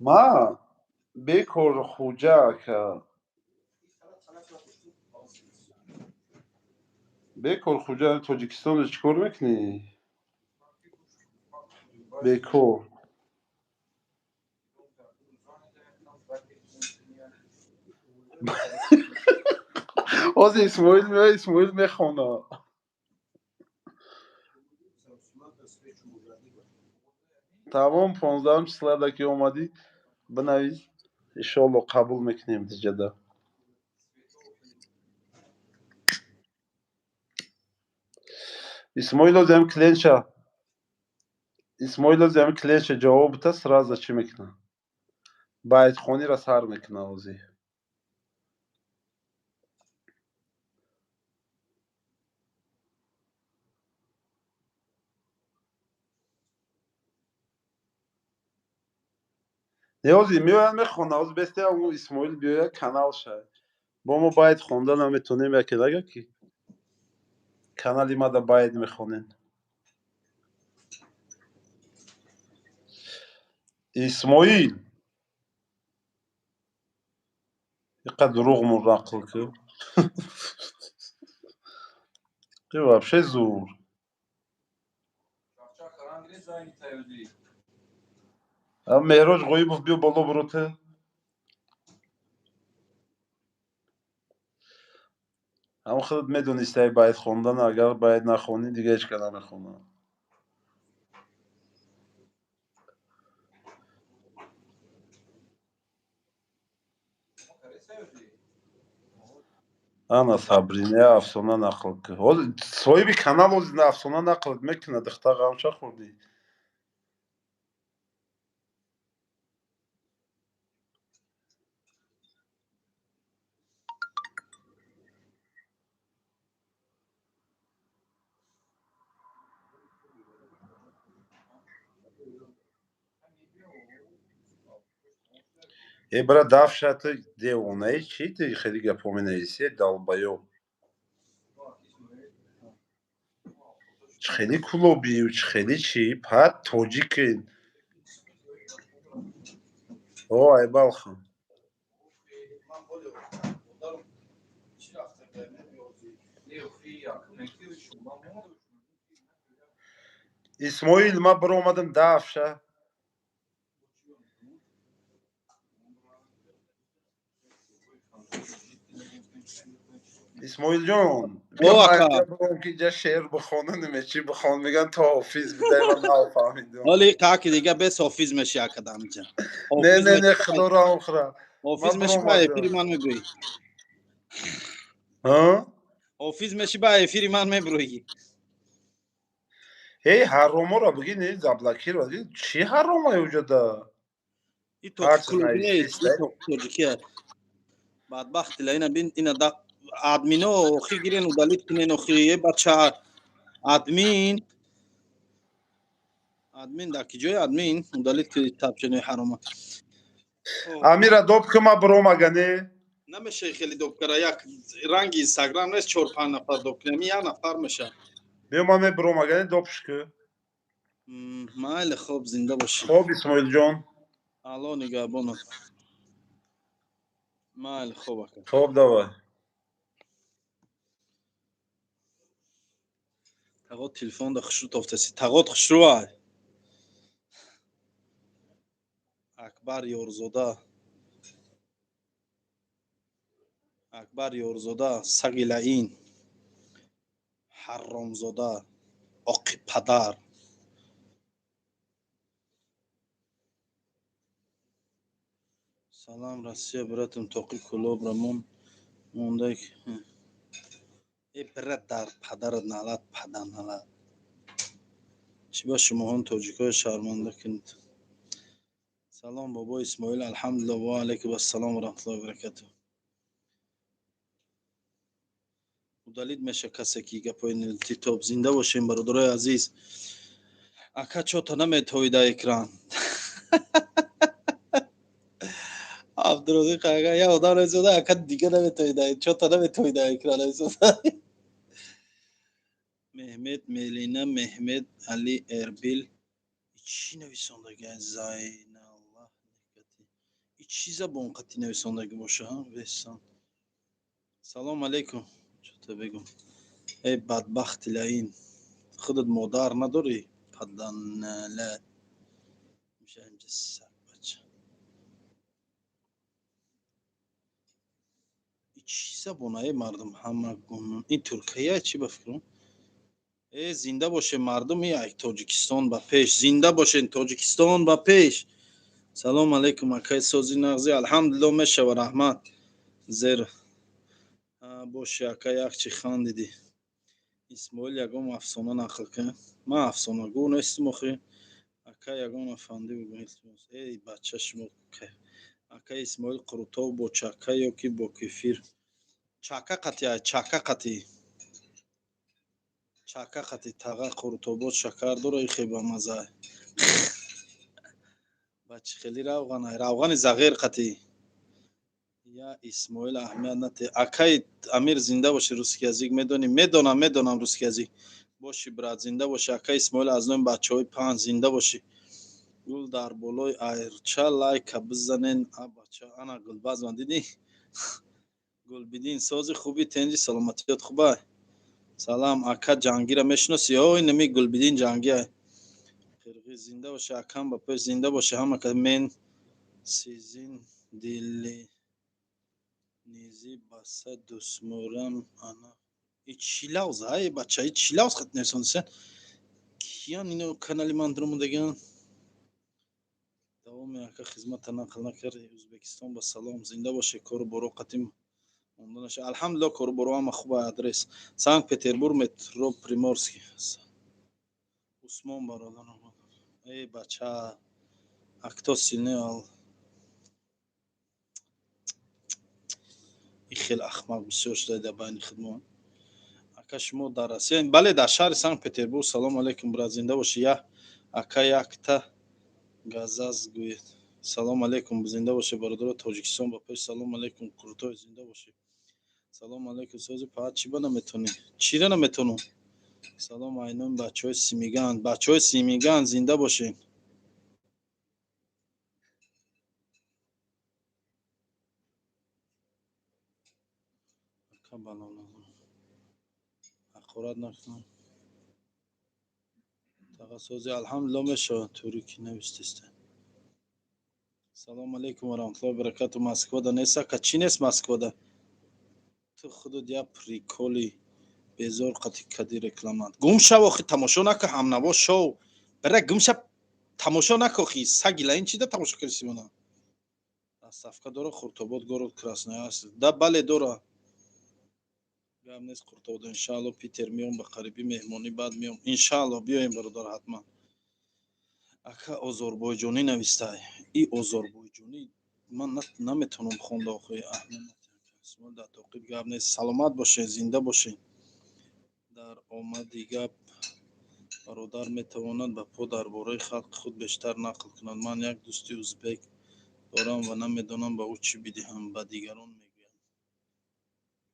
Ма бекор хуҷа ака. Бекор хуҷа Тоҷикистонда чӣ кор мекунӣ? Бекор. ҳозир Исмоил меояд, Исмоил мехонад. Тамом 15 числада ки омадӣ бинавис. Иншоалло қабул мекунем диҷада. Исмоилозиам кленша ҷавоб бида сразу чӣ мекунад? Байтхонира сар мекунад ҳозир. ҳозир меояд мехонад. Ҳозир бестиям Исмоил биёяд канал шай. Бо мо байт хондан метонем яке нага ки канали мада байт мехонем. Исмоил иқад дурӯғ нақл кӯ. Ки вообще зур. Меҳроҷ Ғоибов биё боло бироте. ҳам худат медонистаи байт хондан, агар байт нахонӣ дига ҳеҷ кас намехонад. ана Сабрина афсона нақл кӯ. Ҳозир соҳиби канал ҳозир афсона нақл мекунад. Духтар ғамча хӯрдӣ. брат, давша ты девонай, чи ты хели гапоминайси, долбоёб. Хели клуби, хели чи, пат тоджикин. О, айбалхан. İsmail, ma bromadım davşa. İsmail Can. O aka. Ki ja şeir بخونه نمیچی بخون میگن تا حافظ بیده من نفهمیدم. ولی کاکی دیگه بس حافظ میشه اکدام جان. نه خدا را آخرا. حافظ میشه با افیری من میبروی. ها؟ حافظ میشه با افیری من میبروی. هی حرامو را بگی نه زبلکی را بگی چی حرامه وجوده؟ این تو کلوبیه این تو توجیکیه. بدبخت لینا بین اینا دا ادمینو خی گیرن و دلیت کنن و خیه بچه ادمین دا کی جای ادمین و دلیت که تابچنه حرامه. امیر دوب که ما برومگنه؟ نمیشه خیلی دوب کرا یک رنگ اینستاگرام نیست 4-5 نفر دوب کنم یک نفر میشه. بیا ما می برومگنه دوبش که. مایل خوب زنده باشی. خوب اسماعیل جان. الله نگهبانت. مایل خوب اکن. خوب دوای. تقاط تلفن دا خشرو تفتسی تقاط خشروه اکبر یورزاده سگی لعین حرامزاده آقی پدر سلام رسیه براتون توقی کلوب رمون مونده که ای برات در پدر نالت پدر نالت چی با شما هم توجیکای شرمنده کنید. سلام بابا اسماعیل الحمدلله و علیکم السلام و رحمت الله و برکاته. دلیل میشه کسی که گپای تیتوب زنده باشیم برادرای عزیز. اکا چوتا نمیتوید اکران. عبدالرزاق کاغا یا خدا نمیتوید اکا دیگه نمیتوید چوتا نمیتوید اکران نمیتوید. محمد میلینا محمد علی اربیل چی نویسندگی زین الله نکتی این چیزا با اون قطعی نویسندگی باشه ها بستان. سلام علیکم چطور بگم ای بدبخت لعین خودت مادر نداری پدن لا میشه اینجا سر بچه این چیزا بونه مردم همه گونه این ترکیه چی بفکرم ای زنده باشه مردم یک تاجیکستان با پیش زنده باشه تاجیکستان با پیش. سلام علیکم اکای سوزی نغزی الحمدلله میشه و رحمت زیر باشه اکای یک چی خاندیدی اسماعیل یگم افسانه نقل کن ما افسانه گو نیستم اخی اکای یگم افنده بگوید ای بچه شما اکای اسماعیل قروتا با چکه یا که با کفیر چکه قطعی تاقه قروتا با شکر داره خیبه مزه بچه خیلی روغن زغیر قطعی یا اسماعیل احمد نته اکای امیر زنده باشه روسکی ازیک میدونم روسکی ازیک باشی برات زنده باشه اکای اسماعیل از نوع بچه های 5 زنده باشی گل در بالای ایرچه لایک بزنین بچه انا گل باز من دیدی گل بدین ساز خوبی تنجی سلامتیت خوبه. سلام اکا جانگیر میشناسی اوی نمی گل بدین جانگیر خیلی زنده باشه اکام با پیش زنده باشه هم اکا من سیزین دیلی نیزی بسه دسمورم انا ای چی لوز های بچه ای چی لوز خط نویسان سن کیان اینو کانالی من درمون دگن دوام اکا خدمت نقل نکرد ازبکستان با سلام زنده باشه کارو برو قدیم موندنش الحمدلله کارو برو هم خوبه ادرس سانت پتربورگ مترو پریمورسکی عثمان برادرم ای بچه اکتا سینه آل این خیلی احمق بسیار شده در بین خدمت اکا شما در رسیه بله در شهر سانت پتربورگ سلام علیکم برای زنده باشی یا اکا یکتا گازاز گوید салом алейкум, зинда бошед бародаро тоҷикистон ба пеш. Салом алейкум Куртои, зинда бошед. Салом алейкум сози фақат чӣ ба наметонӣ, чиро наметонум. Салом айнон бачаҳои Симиган, бачаҳои Симиган зинда бошед. ҳақорат накунам. Тағасози алҳамдулилло мешавад туре ки навистаста. Салом алейкум ва раҳматуллоҳи ва баракату. Москвада неста ка чӣ нест Москвада? Ту худут я приколи безор қати кади рекламант. Гум шав охи тамошо нака ҳамнаво шоу. Бара гум шав тамошо нака охи саги ла ин чида тамошо кади Симона. Сафка дора Хуртобод город Красноярск. Да бале дора. Гам нест Хуртобод. Иншалло Питер миём ба қарибӣ меҳмонӣ баъд миём. Иншалло биёем бародар ҳатман. Ака озорбойҷонӣ навистай. И озорбойҷонӣ ман наметавонам хонда охи аҳмад. Исмоил дар тоқиб гап нест. Саломат бошед, зинда бошед. Дар омади гап бародар метавонад ба по дар бораи халқи худ бештар нақл кунад. Ман як дӯсти узбек дорам ва намедонам ба ӯ чӣ бидиҳам, ба дигарон мегӯям.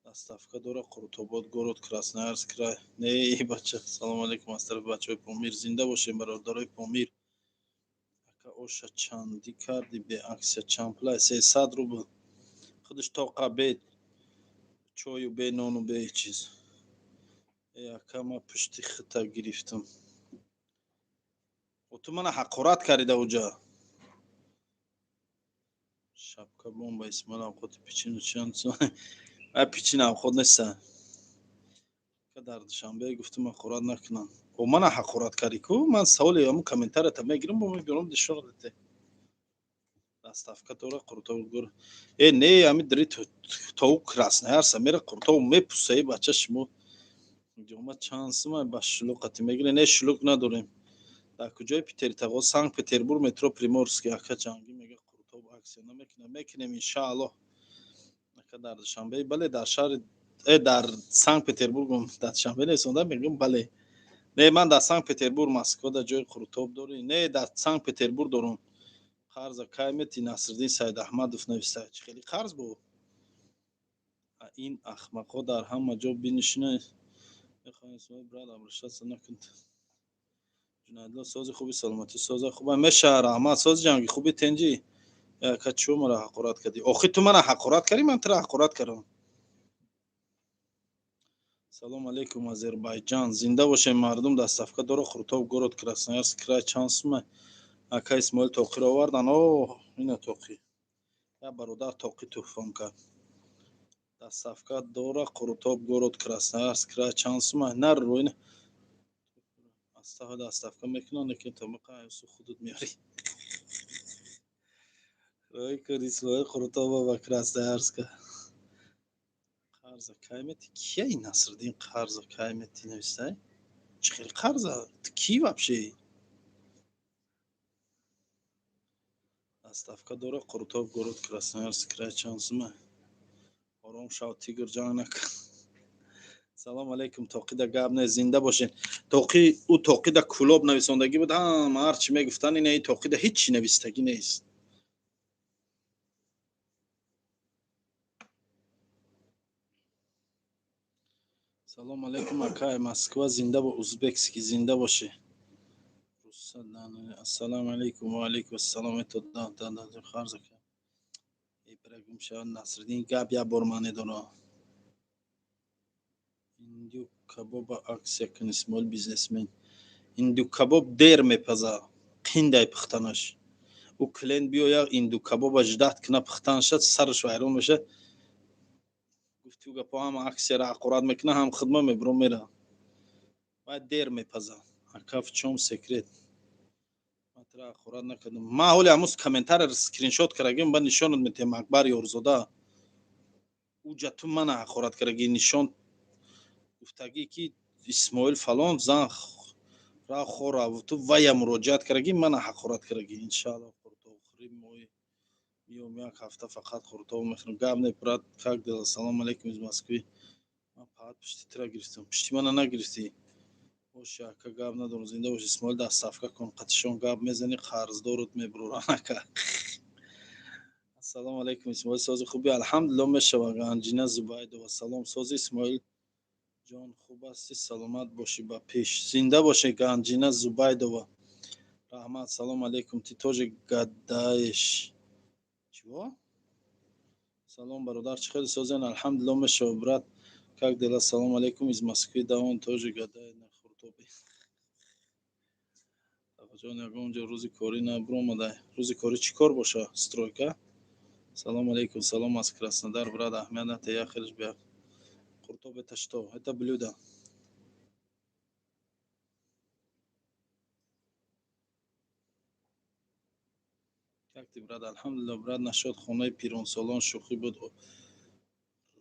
Доставка дора Қуртобод город Красноярск край. Не бача. Салом алейкум аз тарафи бачаҳои Помир. Зинда бошед бародарои Помир. Ака оша чандӣ карди бе аксия чамплай 300 рубл. Худаш тоқа бе чою бе нону бе чиз. Ака ма пушти хита гирифтам. ту мана ҳақорат карида уҷа. Шапка бомба Исмоил авқоти пичину чанд ай пичин авқот неста. Ка дар душанбе гуфтам ҳақорат накунам. О мана ҳақорат кари ку ман саволи ҳамун комментарията мегирам бо мебирам дишор дете. Доставка дора Қуртобод гор. Не ами дри то Красноярска мера Қуртобод мепусаи бача шумо. ҷома чанд сума ба шулуқати мегире. Не шулуқ надорем. Дар куҷои Питери Тағо Санкт-Петербург метро Приморский ака ҷангӣ мега Қуртобод аксия намекунам. Мекунем иншаалло. Ака дар душанбе бале дар шаҳри дар Санкт-Петербург дар душанбе несонда мегӯям бале. Не ман дар Санкт-Петербург Москвада ҷои Қуртобод дорӣ? Не дар Санкт-Петербург дорум. Қарза кай мети Насриддин Саидаҳмадов нависта. Чӣ хеле қарз бо? Ин ахмақҳо дар ҳама ҷо бинишинанд. Мехоҳам Исмоил брат обращаться накунед. Ҷунайдулло сози хуби саломатӣ соза хуба меша раҳмат сози ҷанги хуби тенҷи. Яка чӯ мара ҳақорат кардӣ? Охи ту мана ҳақорат кардӣ, ман тура ҳақорат кардам. Салом алейкум Озербайҷан. Зинда бошед мардум. Доставка дора Қуртобод город Красноярск край чанд сума? Ака Исмоил тоқиро овардан. О, ина тоқи. Я бародар тоқи туҳфам кард. Доставка дора Қуртобод город Красноярск край чанд сума? Нар рӯйна. Астаҳо доставка мекунам, лекин табақа айсу худут миёри. Рой куд Исмоил Қуртобод ба Красноярска. Қарза кай мети? Кия ин Насриддин қарза кай мети навистай? Чӣ хел қарза? Ки вообще? Доставка дора Қуртобод город Красноярск край чанд сума? Ором шав тигр ҷанг накун. Салом алейкум тоқида гап не зинда бошед. Тоқи ӯ тоқида кулоб нависондагӣ буд. Ҳама ҳар чӣ мегуфтан ин тоқида ҳеҷ чӣ навистагӣ нест. Салом алейкум акай Москва зинда бо узбекский зинда бошед. Ассалому алейкум ва алейкум ассалом то да харза ка. Ибрагим шав Насриддин гап я бор мане дора. Индюк кабоба аксия кун Исмоил бизнесмен. Индюк кабоб дер мепаза. Қиндай пухтанаш. Ӯ клиент биёя индюк кабоба ждат куна пухтан шад сараш вайрон меша. Гуфту гапо ҳам аксияра ҳақорат мекуна ҳам хидмат мебро мера. Вай дер мепаза. Ака в чём секрет? Матра ҳақорат накардам. Ма ҳоли ҳамус комментария скриншот карагим ба нишонат метем Акбар Ёрзода. Уҷа ту мана ҳақорат караги нишон гуфтагӣ ки Исмоил фалон зан ра хора ту вая муроҷиат караги мана ҳақорат караги. Иншалло Қуртобод охири моҳи миём як ҳафта фақат Қуртобод мехӯрам. Гап не брат как дела? Салом алейкум из Москвы. Ман фақат пушти тура гирифтам. Пушти мана нагирифтӣ? Боше ака гап надорам. Зинда бош Исмоил доставка кун. Қатишон гап мезани қарздорут мебуроран ака. салом алейкум. Исмоил сози хуби? Алҳамдулилло мешава. Ганҷина Зубайдова. Салом сози Исмоил ҷон, хуб ҳасти? Саломат бошӣ ба пеш. Зинда бошед Ганҷина Зубайдова. Раҳмат. Салом алейкум. Ти тоҷи Гадаеш. Чиво? Салом бародар, чӣ хели созен? Алҳамдулилло мешава брат. Как дела? Салом алейкум из Москвы. Давон тоҷи Гадаеш на Хуртоби. Ҷон ягон ҷо рӯзи корӣ набиромада. Рӯзи корӣ чӣ кор боша? Стройка? Салом алейкум. Салом аз Краснодар брат. Аҳмият нате яхелш бия. Хуртоб это что? Это блюдо. Как ты, брат? Алҳамдулилло брат, нашод хонаи пиронсолон шӯхӣ буд.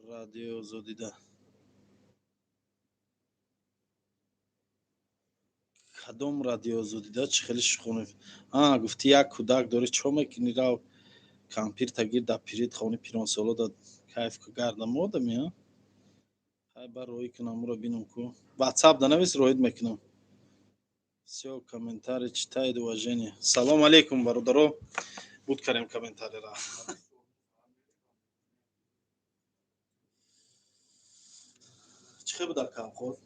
Радио Озодида. کدام رادیو زودیده چه خیلی شخونه گفتی یک کودک داری چه میکنی رو کمپیر تگیر در پیرید خانه پیران سالو داد کیف که گردم آدم یا های بر روی کنم رو بینم کو واتساپ دا نویس روید میکنم все комментарий читает уважение. Салом алейкум бародаро. Буд карем комментарий ра. Чӣ будар кам ход?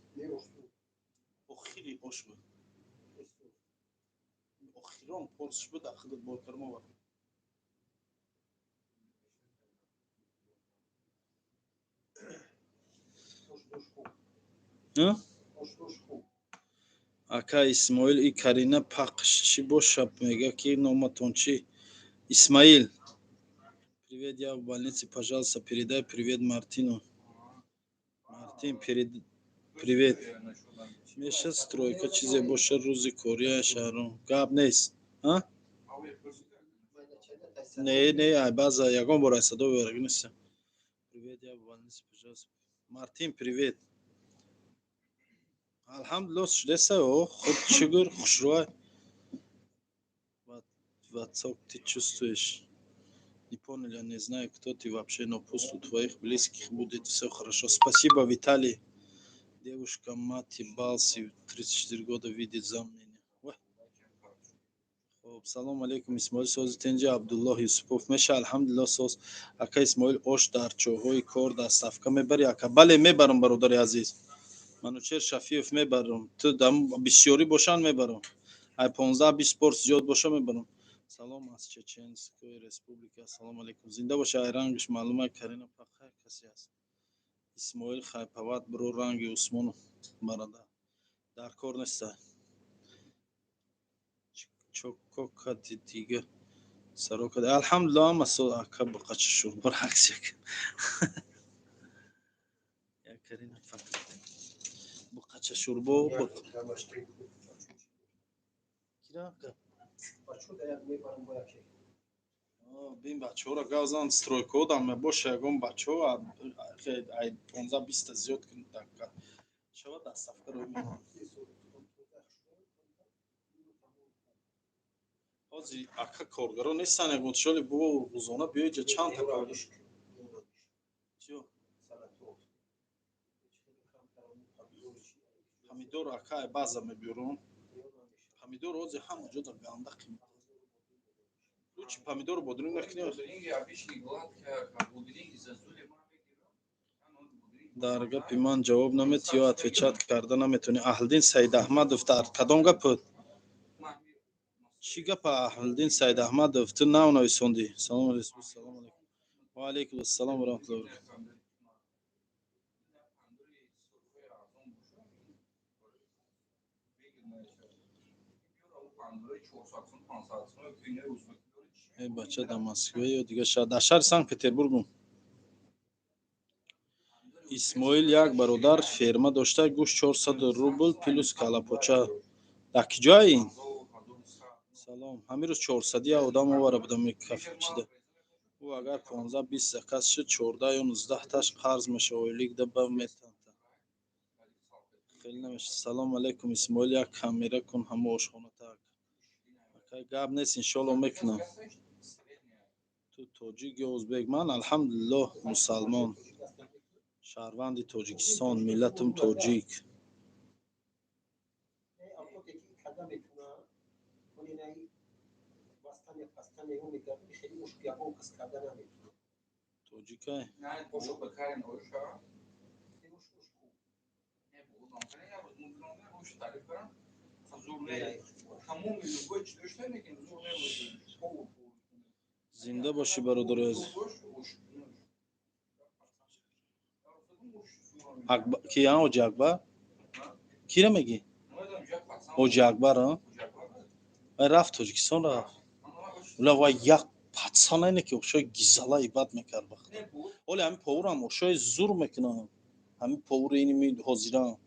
Охири ош буд. Охирон порсиш буд ахид бо кармо ва. Ака Исмоил и Карина пақш чӣ бошад мега ки номатон чӣ? Исмаил. Привет, я в больнице, пожалуйста, передай привет Мартину. Мартин, привет. Меша стройка чизе боша рӯзи кория шаҳрон. Гап нест. Не, ай база ягон бора садо бибараг нест. Привет, я в больнице, пожалуйста. Мартин, привет. Алҳамдулилло шудесао, худ шукр, хушрӯй. Ватсап ты чувствуешь? Не понял, я не знаю, кто ты вообще, но пусть у твоих близких будет все хорошо. Спасибо, Виталий. Девушка, мать Балси, 34 года, видит за мнение. Салом алейкум, Исмоил сози тенҷи Абдуллоҳ Юсупов. Меша алҳамдулилло соз. Ака Исмоил ош дар чоҳҳои кор дар сафка мебари ака? Бале мебарам бародари азиз. Манучер Шафиев мебарам. Ту дам бисёрӣ бошанд мебарам. Ай 15-20 пор зиёд боша мебарам. Салом аз Чеченская республика. Салом алейкум. Зинда боша. Ай рангиш маълума Карина пақа касе аст. Исмоил хайпават бро ранги Усмонов барада. Дар кор неста. Чокока дига сарока. Алҳамдулилло ҳама со ака бақача шурбор аксия. Я Карина пақа. Бақача шурбор. Бин бачаҳоро гавзан стройко дам мебоша ягон бачаҳо ай 15-20 зиёд шавад дар сафка ро мебарам. ҳозир ака коргаро нестан ягон шоли бо рӯзона биёед ҷа чанд та кор помидор ака ай баъза мебиёрам. Помидор ҳозир ҳама ҷо дар ганда қимат. Лучи помидор бодринг мекунӣ. Дар гапи ман ҷавоб намедиҳӣ ё отвечат карда наметавонӣ. Аҳлиддин Саидаҳмадов дар кадом гап буд? Чӣ гапа Аҳлиддин Саидаҳмадов? Ту нав нависондӣ. Салом алейкум. Салом алейкум. Ва алейкум ассалом ва раҳматуллоҳи ва баракатуҳ. бача дар Москва ё дигар шаҳр? Дар шаҳри Санкт-Петербургум. Исмоил як бародар ферма дошта, гӯшт 400 рубл плюс калапоча. Дар ки ҷоя ин? Салом. Ҳамин рӯз 400 одам овара будам мекафчида. ӯ агар 15-20 заказ шуд 14 ё 19 таш қарз мешава. Ойлик даба метанта. Хеле намеша. Салом алейкум Исмоил, як камера кун ҳама ошхона так. Акай гап нест, иншоалло мекунам. Ту тоҷик ё ӯзбек? Ман алҳамдулилло мусалмон. Шаҳрванди Тоҷикистон, миллатум тоҷик. توجیکای زنده باشی برادر عزیز. کی ها اوجی اکبر کی رو میگی؟ اوجی اکبر ها رفت توجیکستان رفت ولی وای یک پاتسان اینه که اوشای گیزالا ایباد میکرد بخدا ولی همین پاور هم اوشای زور میکنه همین پاور اینی می حاضران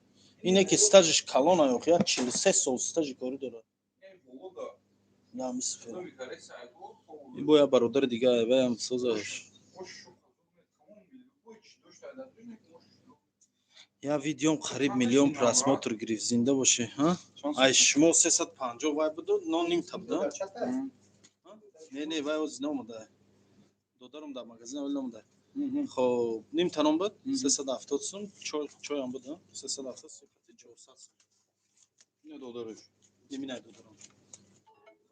اینه که استاجش کلان آیوخ یا 43 سال استاجی کاری داره نه میسفر این باید برادر دیگه ایوه هم سازش یا ویدیوم قریب میلیون پراسموتر گرفت زنده باشه ها ای شما 350 وای بدو نو نیم تب ده نه وای از نموده دادارم در مغازه ولی نموده خب نیم تنم بود 370 سون چای هم بود 370 سون 400 سون Ne doları? yemin ediyorum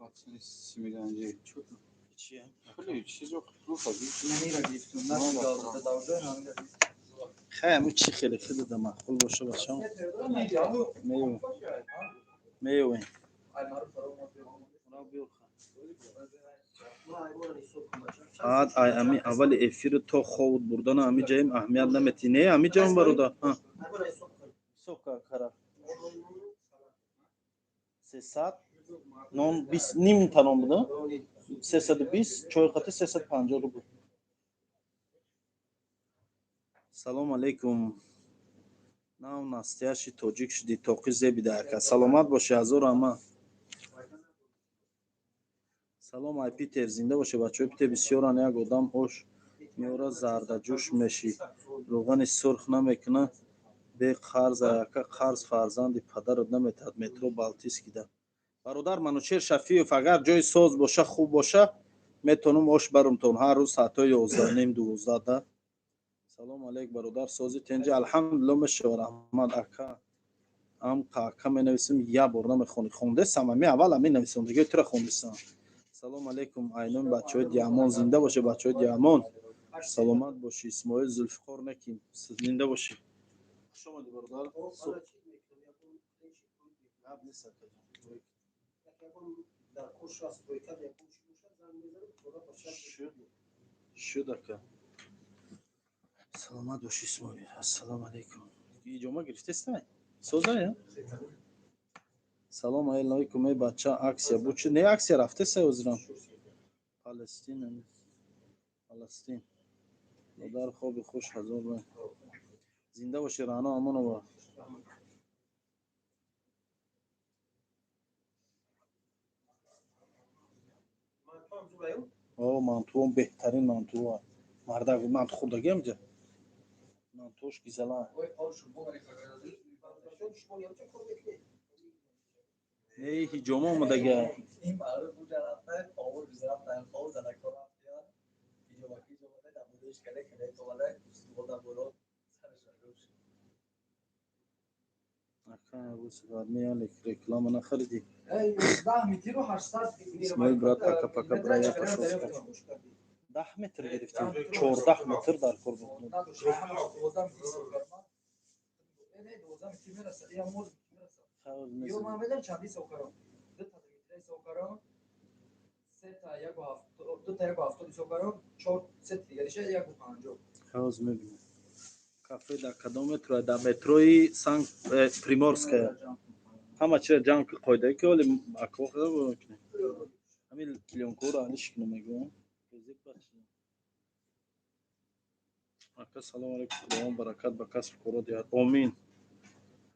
Katsın simigancı. چیه Öyle hiç yok. Ruh tabii. خیلی چی خیلی خیلی دم معقول باشه بچه‌ها میو بعد امی اول افیر تو خود بردن امی جایم اهمیت نمیتی نه امی جایم بردا ها سوکا کرا 300 non 20 نیم تنم بود 320 چای خاطر 350 رو بود سلام علیکم نام ناستیاشی توجیک شدی توقی زیبیده که سلامت باشه هزار اما سلام ای پیتر زنده باشه بچه پیتر بسیار آن یک آدم اوش میاره زرده جوش میشی روغن سرخ نمیکنه به قرض یکا قرض فرزند پدر نمیتد مترو بالتیس کیده برادر منوچهر شفیف اگر جای ساز باشه خوب باشه میتونم اوش برمتون هر روز ساعت 11 نیم 12 سلام علیک برادر سازی تنجی الحمدلله مشور احمد اکا ام کاکا می نویسیم یا بار نمیخونی خونده سممی اول می نویسم دیگه تو خوندیسم سلام علیکم اینون بچهای دیامان زنده باشه بچهای دیامان سلامت باشی اسماعیل ذوالفقار نکیم زنده باشی شما دی برادر شو دکا سلامت باشی اسماعیل السلام علیکم جمعه گرفته است سوزا یا سلام علیکم ای بچه عکس بود چه نه عکس رفته سه وزران فلسطین فلسطین مادر خوب خوش هزار بار زنده باشه رانا امان و او مانتو بهترین مانتو مردک مانتو خوردگی میگه مانتوش گیزلا ای هیجوم اومدگه اکا بس برمی رکلام نخریدی اسماعیل برات پکا پکا برای پشوش 10 متر گرفتیم 14 متر در قرب حوض میبینیم کافه در کدام متر در متروی سنگ پریمورسکه همه چیز جنگ قایده که ولی اکو خدا بود همین کلیونکو رو انش کنم میگم اکا سلام علیکم خداوند برکت به کسب کار دهد آمین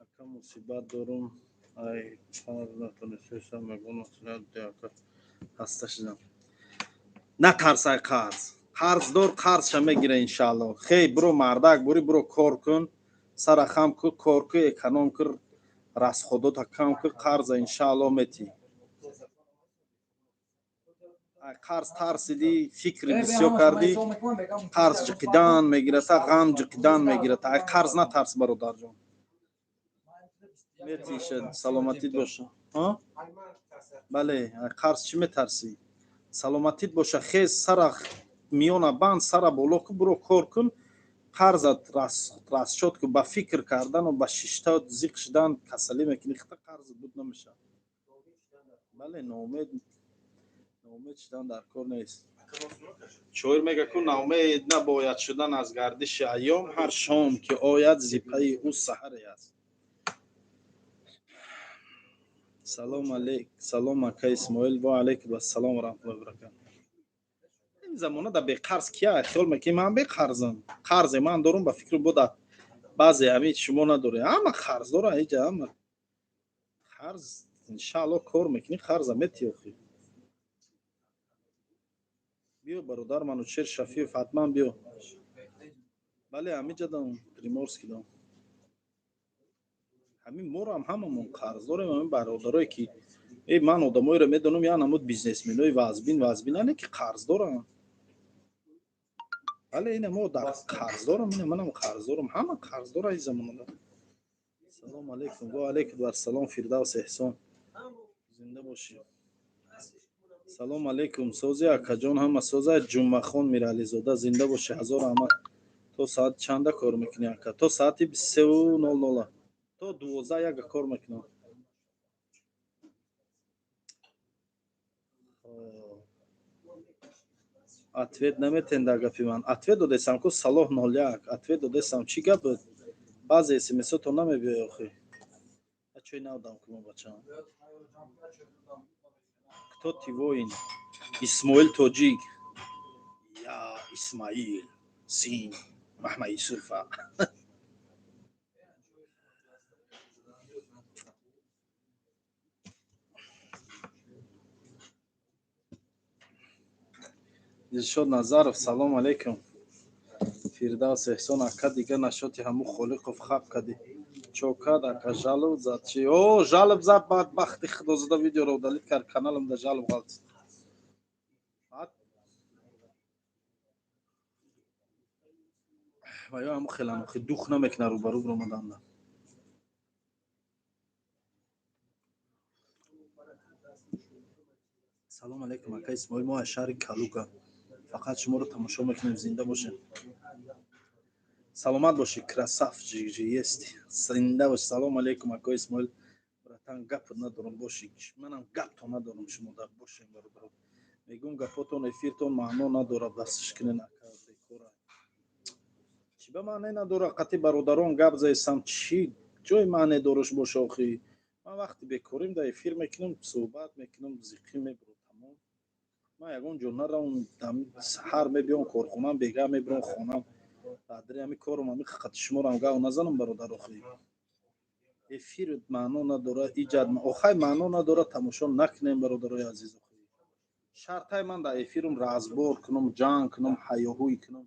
اکا مصیبت دارم ای خانه نتونستم میگم اصلا دیگه هستش نم نترس ای قرض دار قرضش میگیره انشالله خیلی برو مردک برو کار کن سر خم کو کار کو اکونوم کر راس خودت کم کو قرض انشالله میتی قرض ترسیدی فکر بسیار کردی قرض جقیدان میگیره تا غم جقیدان میگیره تا قرض نترس برادر جان میتی شد سلامتی باشه ها بله قرض چی میترسی саломатит боша, хез сара миёна банд, сара боло ку, буро кор кун, қарзат расшод ку, ба фикр кардану ба шишта зиқ шидан касалӣ мекунӣ, хита қарз буд намешавад. бале ноумед шидан дар кор нест. شویر میگه که ناامید نباید شدن از گردش ایام، هر شام که آید زیپای او سحر است. سلام علیک، سلام اکا اسماعیل و علیکم السلام و رحمت الله و برکاته. این زمانه در بی قرض کیا خیال میکنی من بی قرضم؟ قرض من دارم به فکر بوده بعضی همین شما نداره، اما قرض داره اینجا، اما قرض انشالله کار میکنی قرض میتی اخی. بیو برادر منوچهر شفیع حتما بیو. بله همینجا دارم پریمورسکی دارم. همین مورم هممون قرض داریم. همین برادرایی که من آدمایی رو میدونم یا نمود بیزنسمنای وازبین نه که قرض دارن. بله اینه ما در قرض دارم، اینه منم قرض دارم، همه قرض داره این زمانه. سلام علیکم و علیکم السلام فردوس احسان، زنده باشی. سلام علیکم سوزی اکا جان، همه سوزی جمعه خان میرالی زاده، زنده باشی. هزار رحمت. تو ساعت چنده کار میکنی اکا؟ تو ساعتی 23:00 تو 12 کار میکنم. ответ наметен да гапи ман. ответ додесам ку салоҳ 01. ответ додесам чӣ гап буд? баъзе смсото намебиёй охи. чой навдам ку мо бачаам. кто ти воин? исмоил тоҷик. я исмаил син маҳмад юсуфа. دلشاد نظرов салом алейкум. фирдавс эҳсон ака дига нашоти ҳаму холиқов хаб кади. чокад ака жалоб зад чи? О, жалоб зад бадбахти худозада видеоро удалид кард, каналам да жалоб галт. ва ё ҳаму хеланохи дух намекна рӯбарӯ омаданда. салом алейкум ака исмоил, мо аз шаҳри калуга. фақат шуморо тамошо мекунем, зинда бошед. саломат боши, красавчик ести. Зинда бош. салом алейкум ака исмоил. братан гап надорам, боши. манам гапто надорам, шумо да бошем бародаро. мегум гапотон эфиртон маъно надорад, басш кунен ака бекора. чӣ ба маъне надора? қати бародарон гап заисам, чӣ ҷои маъне дораш боша охи? ман вақти бекорим да эфир мекунам, суҳбат мекунам, зиқӣ мебурам. тамом. ман ягон ҷо наравам, саҳар мебиём корхонам, бега мебирам хонам. баъдри ҳамин корам, ҳамин қати шуморам гав назанам бародар охи. эфир маъно надора, иҷад охай маъно надора, тамошо накунем бародарои азиз охи. шартаи ман дар эфирам разбор кунам, ҷанг кунам, ҳаёҳӯй кунам.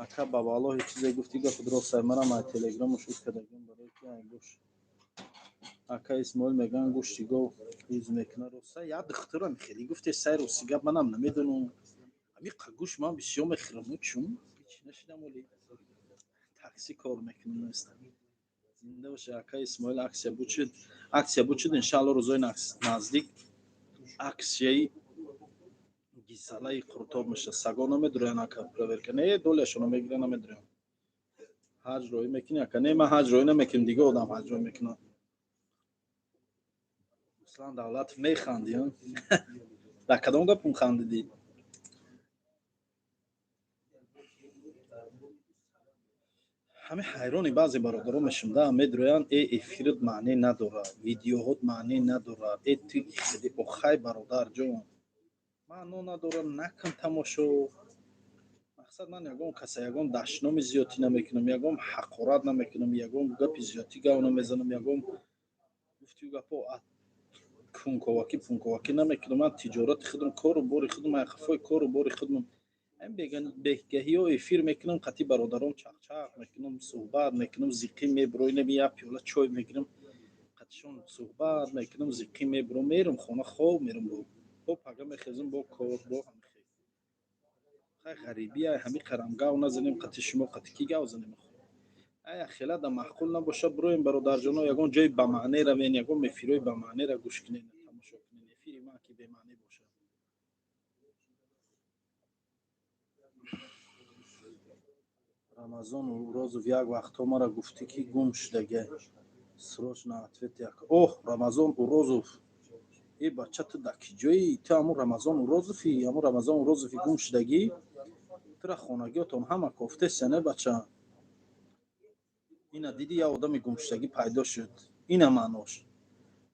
ака ба валлоҳи чизе гуфти гапи дуростае, марам аз телеграму шуд кардагим барои ки ай гош. ака исмоил меган гӯшти гов рӯз мекуна. роста як духтура мехӯри, гуфте сай рости гап манам намедонам. ҳамиқа гӯшт ман бисёр мехӯрам. чун ҳеч нашидам, оли такси кор мекунам неста. зинда боша ака исмоил. аксия бучуд иншаалло рӯзои наздик аксияи гизалаи қуртоб меша. саго намедурян ака проверка не долешоно мегира намедурян. ҳаҷ роӣ мекунӣ ака? не, ман ҳаҷ роӣ намекунам, дига одам ҳаҷ роӣ мекунад. руслан давлатов механди? дар кадом гапам хандидӣ? ҳамин ҳайрони баъзе бародарон мешам да медурян эфирот маъне надорад, видеоҳот маъне надорад. ту хеле охай бародар ҷон. маъно надорад, накун тамошо. мақсад ман ягон каса ягон дашноми зиётӣ намекунам, ягон ҳақорат намекунам, ягон гапи зиётӣ гав намезанам, ягон гуфтию гапо кунковакӣ пунковакӣ намекунам. ман тиҷорати худам, кору бори худам, айқафои кору бори худам. бегаҳиҳо эфир мекунам, қати бародарон чақчақ мекунам, суҳбат мекунам, зиқӣ мебуроинам, як пиёла чой мегирам, қатишон суҳбат мекунам, зиқӣ мебурам, мерам хона, хоб мерам, бо пага мехезам, бо кор, бо ҳамихел. хай ғарибӣ ай ҳамин қарам гав назанем, қати шумо қати кӣ гав занем? ай хела да маъқул набоша, бироем бародарҷоно ягон ҷои ба маъне равен, ягон эфирҳои ба маънеро гӯш кунед, тамошо кунед. эфири ман бемаънӣ бошад. рамазон урозов як вақтҳо мара гуфтӣ ки гум шудагӣ срочно ответ як Рамазон урозов бача ту дар ки ҷои ту ҳамун Рамазон урозови гум шудагӣ тура хонагиётон ҳама кофтест не бача ина диди як одами гумшудагӣ пайдо шуд ина маънош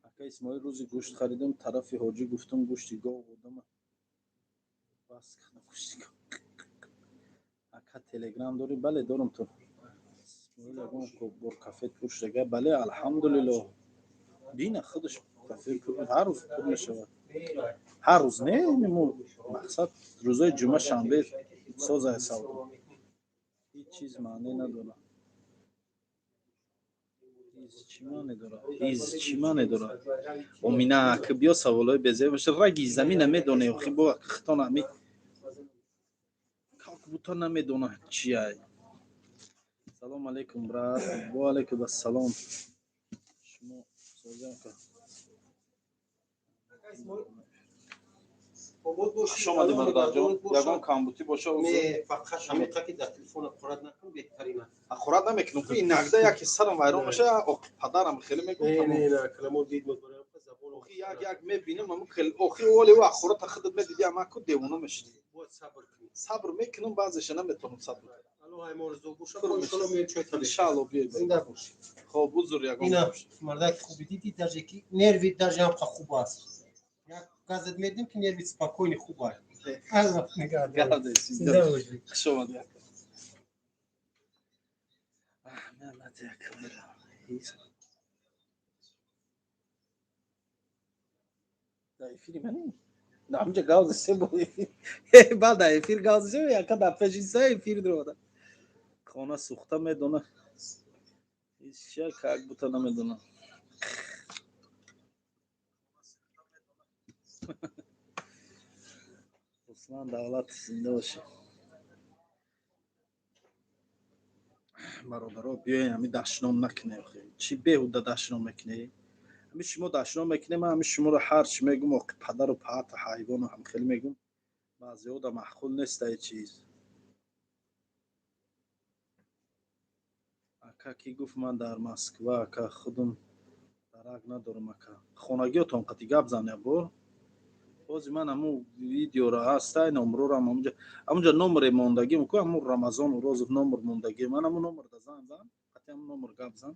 ака Исмоил рӯзи гӯшт харидем тарафи ҳоҷӣ гуфтум гӯшти гов одама бас гӯшти гов ака телеграм дорӣ бале дорам ту Исмоил ягон бор кафет пур шудага бале алҳамдулиллоҳ бина худаш кафе ҳар рӯз пур мешавад ҳар рӯз не мақсад рӯзои ҷумъа шанбе созай савдо ҳеҷ чиз маъне надорад чима недорад омина ака биё саволҳои безеб бошад раги замина медонем охи бо хитон ами как будто намедонад чияй салому алейкум брат ва алейкум ассалом шумо созака шома димардаҷон ягон камбутӣ боша фақат ҳамиқа ки дар телефона қурат накун беҳтарина ақурат намекунам ки инагда яке сарам вайрон меша падарам хеле мегӯям каламот дид мебарам забон охи як мебинам аму хеле охи оле ва ақурат худат медиди амаку девона мешид бояд сабр кунӣ сабр мекунам баъзеша наметавонам сабр алло айморзо боша иншалло меёд чой табед иншалло биёед зинда бош хоб бузур ягон ина мардаки хуби диди дарже ки нерви дарже ҳам хуб аст як газет медим ки нерви спокойни хуб аст алло нигоҳ зинда бош хушомад яка меҳнат яка дар эфири мани намҷа гавзи се бои баъд дар эфир гавзи се яка дар пеши се эфир дода хона сухта медона ҳеҷ чия как бута намедонам руслан давлат зинда боши бародаро биёен ҳами дашном накунем чӣ беҳуда дашном мекунем ҳами шумо дашном мекунем ман ҳами шуморо ҳарчи мегум оқи падару паату ҳайвону ҳамхеле мегум баъзеода маъқул неста ҳеҷ чиз ака ки гуфт ман дар Москва ака худам дарак надорам ака хонагиётон қати гап зан як бор бози ман ҳамун видеоро ҳаста номрорам ҳамунҷа номре мондагӣ муку ҳамун Рамазон урозов номр мондагӣ ман ҳамун номрда зан қати ҳамун номр гап зан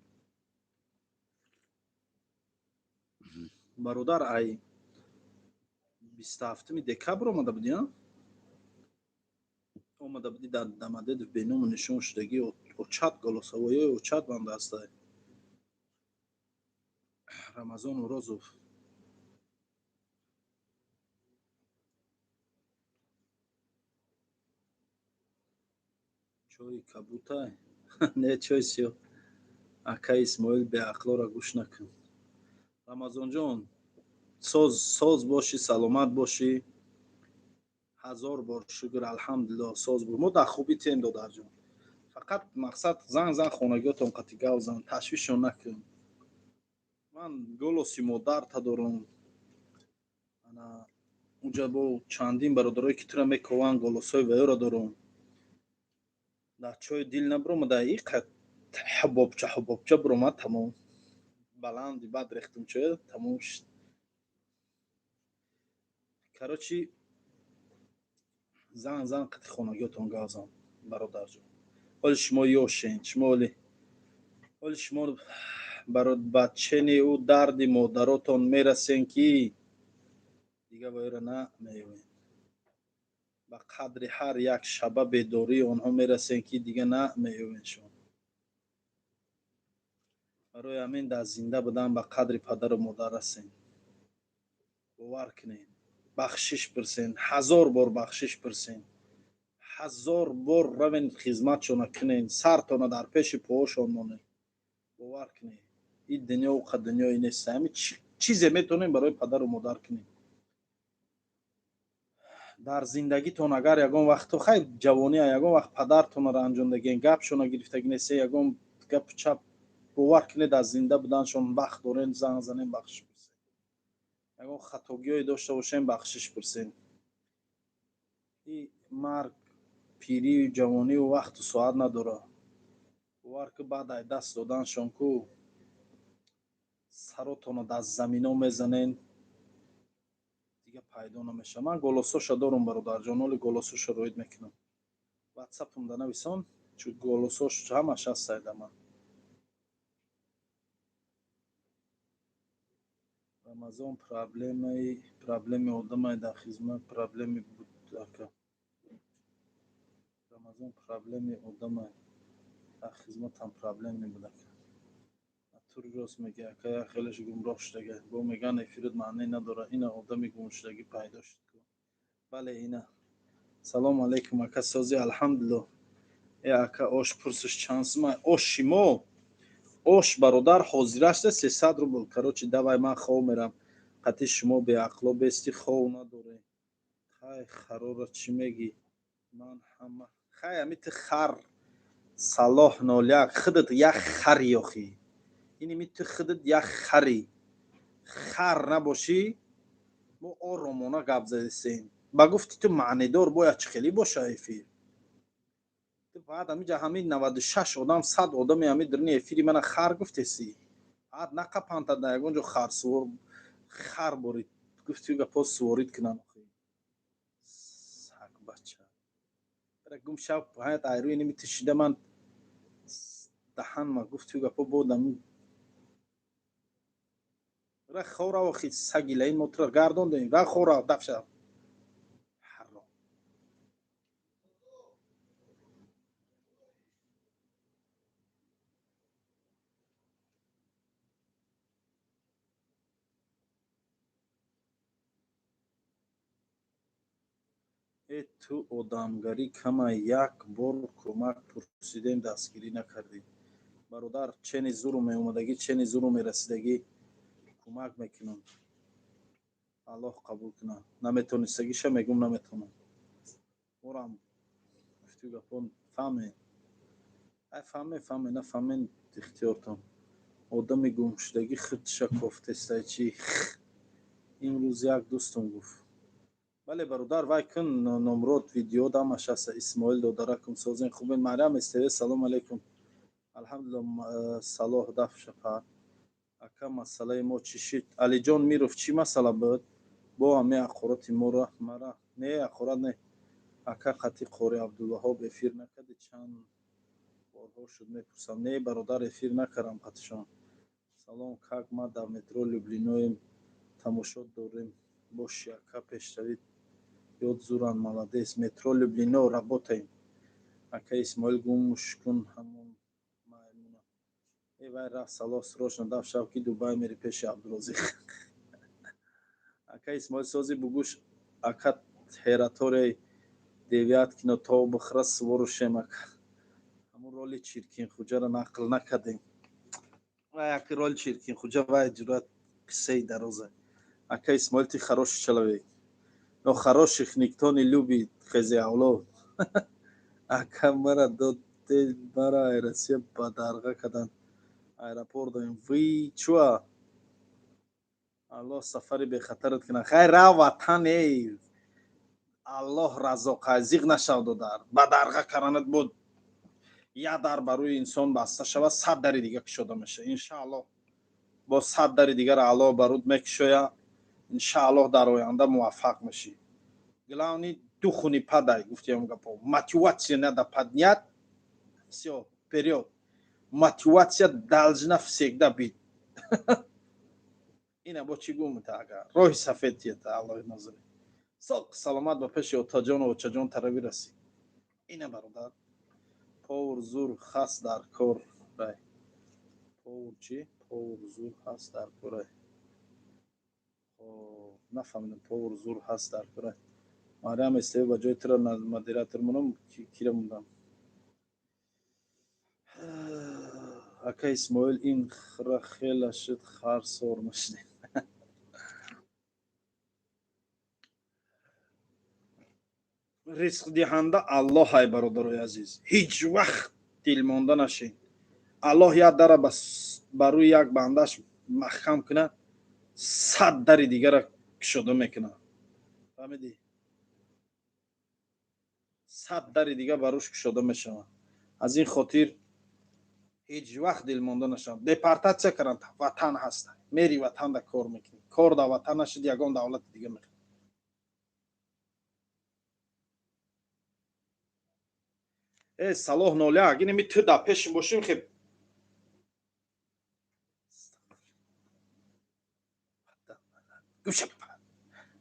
бародар ай 27 декабр омада будӣ омада будӣ дар Дамадедов беному нишон шудагӣ очат голосовоёи очат банда ҳастай Рамазон урозов чои кабутай не чои сиёҳ ака Исмоил беақлора гӯш накун Рамазонҷон соз бошӣ саломат бошӣ ҳазор бор шукр алҳамдулиллоҳ соз буд мо дар хубӣ тем додарҷон фақат мақсад зан хонагиётон қати гав зан ташвишон накун ман голоси модарта дорам ана унҷа бо чандин бародарое ки тура мекованд голосҳои ваёра дорам дар чой дил набиромада иқад ҳубобча биромад тамом баланди баъд рехтум чоя тамом шуд карочи зан қати хонагиётон гавзан бародарҷон ҳоли шумо ёшен шумо ҳоли шумо ба чению дарди модаротон мерасен ки дига ваёра намеёвен ба қадри ҳар як шаба бедории онҳо мерасен ки дига намеёвен шумо барои ҳамин дар зинда будан ба қадри падару модар расен бовар кунед бахшиш пурсен ҳазор бор бахшиш пурсен ҳазор бор равен хизматшона кунен сартона дар пеши поошон монед бовар кунед ин дунё уқа дунёи нест ҳами чизе метавонем барои падару модар кунем дар зиндагитон агар ягон вақто хайр ҷавония ягон вақт падартонро ранҷондагиен гапшона гирифтагӣ нестен ягон гапу чап бовар кунед аз зинда буданшон вақт дорен зан занен бахшиш пурсен ягон хатогиҳое дошта бошем бахшиш пурсем. И марг пирию ҷавонию вақту соат надора. бовар ки баъд ай даст доданшон ку саротонро даст замино мезанен дига пайдо намешавад. Ман голосоша дорум бародарҷон, ҳоли голосоша роид мекунам. ватсапумда нависон, чун голосош ҳамаш ҳаст сайда ман. рамазон проблеми одамай дар хизмат проблеми буд ака. рамазон проблеми одамай дар хизматам проблеми буд ака. тури рост меги ака, як хелеш гумроҳ шудага. Бо меган эфирот маъне надора. Ина одами гумшудагӣ пайдо шуд. бале ина. салому алейкум ака сози алҳамдулилло. ака ош пурсиш чанд сумай? ош шимо ош бародар ҳозир аст 300 рубл. короче давай ман хов мерам. қати шумо беақло бести хов надоре. хай харора чӣ меги? ман ҳама хай амити хар салоҳ 01 худат як хари охи. ини мити худат як хари. хар набоши мо оромона гап задисем. ба гуфти ту маънидор бояд чӣ хеле боша эфир. баъд амиҷа ҳамин 96 одам 100 одами ҳами дурни эфири мана хар гуфтеси. баъд нақапанта да ягонҷо харсувор хар борид гуфти гапо суворид кунан охи. саг бача. бара гум шав ҳаят айру ини митишида ман даҳан ма гуфти гапо бодам. ра хора охи сагила ин мотра гардондем. ра хора дафша. ту одамгарӣ кама як бор кӯмак пурсидем дастгирӣ накардӣ. бародар чени зуру меомадагӣ чени зуру мерасидагӣ кӯмак мекунам. аллоҳ қабул кунад. наметонистагиша мегум наметонам. морам гуфту гапон фаҳмен. ай фаҳмен нафаҳмен ихтиёртон. одами гумшудагӣ худша кофтестай чӣ. имрӯз як дӯстум гуфт. бале бародар вай кун номрот видео дамаш аста исмоил додаракум созен хубен. мариам иств салом алейкум. алҳамдулилла салоҳ дафшафа. ака масъалаи мо чӣ шид? алиҷон миров чӣ масъала буд? бо ҳами ақороти мора мара не ақорат не. ака қати қори абдулваҳоб эфир накарди? чанд борҳо шуд мепурсам. не бародар эфир накардам қатишон. салом как ма дар метро люблиноем тамошо дорем. боши ака пешравид ёд зуран молодец. метро люблино работаем. ака исмоил гумушкун ҳамон маймуна. вай рафт салоҳ срочно дафшав ки дубай мери пеши абдурозиқ. ака исмоил сози бугӯш ака ҳератори 9 кино то бихра суворушем ака. ҳамун роли чиркинхуҷаро нақл накардем. вай ака роли чиркинхуҷа вай ҷурат қиссаи дароза. ака исмоил ти хороший человек. но хороших никто не любит хозяевло. ака мара дод мара аэросия ба дарға кадан аэропорт доим. ви чуа? аллоҳ сафари бехатарат кунад. хай ра ватан аллоҳ разоқазиқ нашав додар. ба дарға каранат буд. як дар ба рӯи инсон баста шавад 100 дари дига кушода меша. иншааллоҳ бо 100 дари дигар аллоҳ ба руд мекушоя. иншааллоҳ дар оянда муваффақ мешӣ. главни духуни падай гуфтем гапо. мотивация надо поднять. всё, вперед. мотивация должна всегда быть. ина бо чӣ гумта ага. роҳи сафедията аллоҳи нозир. соқ саломат ба пеши отаҷону очаҷон таравӣ расӣ. ина бародар. повр зур хаст дар кор рай. повр чӣ? повр зур хаст дар кор рай. нафаҳмидам. повр зур хаст дар кор рай. мариам истев ба ҷои тура модератор мунам кира мундам. ака исмоил ин хра хела шуд хар сор мешнем. ризқ диҳанда аллоҳ ай бародарои азиз. ҳеҷ вақт дилмонда нашед. аллоҳ як дара ба рӯи як бандаш маҳкам кунад. 100 дари дигара кушода мекунад. фаҳмидӣ? 100 дари дига барош кушода мешавад. аз ин хотир ҳеҷ вақт дилмонда нашавад. Депортатсия каранд, ватан ҳаст. мери ватанда кор мекунӣ. кор дар ватан нашуд, ягон давлати дига мехоҳӣ. салоҳ нолия агини ми ту дар пеши бошим хеб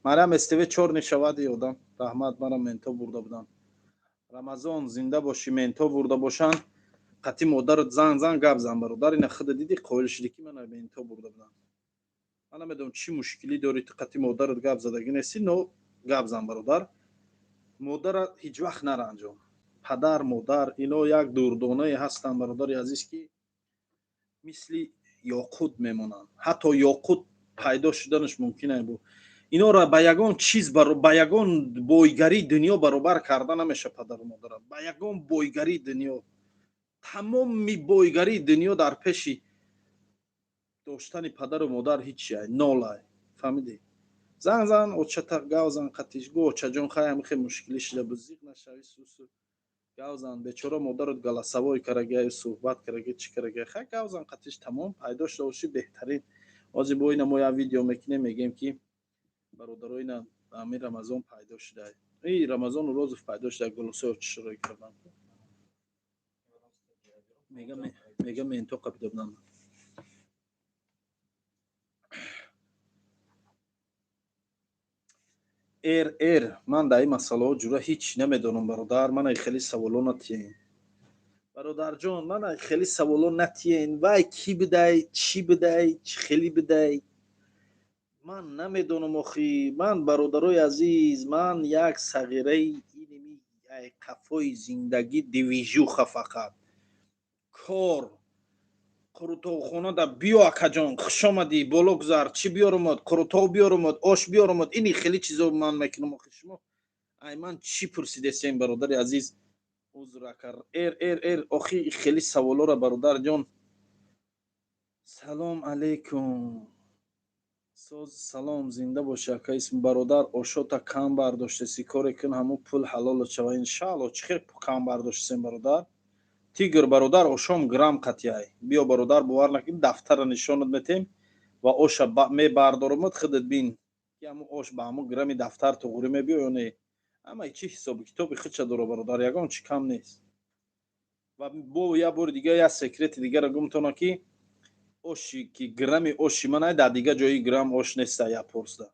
марам ств 4 нишавади одам раҳмат мара ментор бурда буданд. рамазон зинда бошӣ, ментор бурда бошанд. қати модарат занг гап зан бародар, ина худа диди қоил шуди ки мана ментор бурда буданд. ман намедонам чӣ мушкилӣ дорӣ, ту қати модарат гап задагӣ нести, но гап зан бародар. модара ҳеҷ вақт наранҷом. падар модар ино як дурдонае ҳастанд бародари азиз ки мисли ёқут мемонанд. ҳатто ёқут пайдо шуданаш мумкин аст. инора ба ягон чиз ба ягон бойгарии дунё баробар карда намеша. падару модара ба ягон бойгарии дунё, тамоми бойгарии дунё дар пеши доштани падару модар ҳичи ай, нол ай. фаҳмидӣ? зан очата гавзан қатиш гу очаҷон хай ҳамихе мушкилӣ шуда бузиқ нашави сусу гавзан бечора модарат галасавой карагия суҳбат карагия чӣ карагия хай гавзан қатиш тамом пайдо шуда боши беҳтарин. ҳозир бо ина мо як видео мекунем мегем ки бародарои ина ами рамазон пайдо шуда. ин рамазону розов пайдо шуда голосои очишро кардам. мега ментор қабида будам. ман дар ин масъалаҳо ҷура ҳеҷ намедонам бародар. мана хеле саволо натиен. бародарҷон, мана хеле саволо натиен. вай кӣ будай, чӣ будай, чӣ хеле будай? ман намедонам охи. ман бародарои азиз, ман як сағираи иними қафои зиндагӣ дивижуха фақат. кор қурутовхона да биё акаҷон, хушомадӣ, боло гузар, чӣ биёромад, қурутов биёромад, ош биёромад. ини хеле чизо ман мекунам охи. шумо ай ман чӣ пурсидесем бародари азиз? узракар охи хеле саволора бародарҷон. салом алейкум. соз салом, зинда боши ака. исм бародар ошота кам бардоштаси коре кун ҳамун пул ҳалол шава иншаалло. чӣ хел кам бардоштасем бародар? тигр бародар ошом грамм қатяй. биё бародар бовар накун дафтара нишонат метем ва оша мебардоромад худат бин ки ҳамун ош ба ҳамун грамми дафтар туғурӣ мебиё ё не. ама чӣ ҳисоби китоби худша дора бародар, ягон чӣ кам нест. ва бо як бори дига як секрети дигара гумтона ки оши ки грамми оши ман ай дар дига ҷои грамм ош неста як порсда.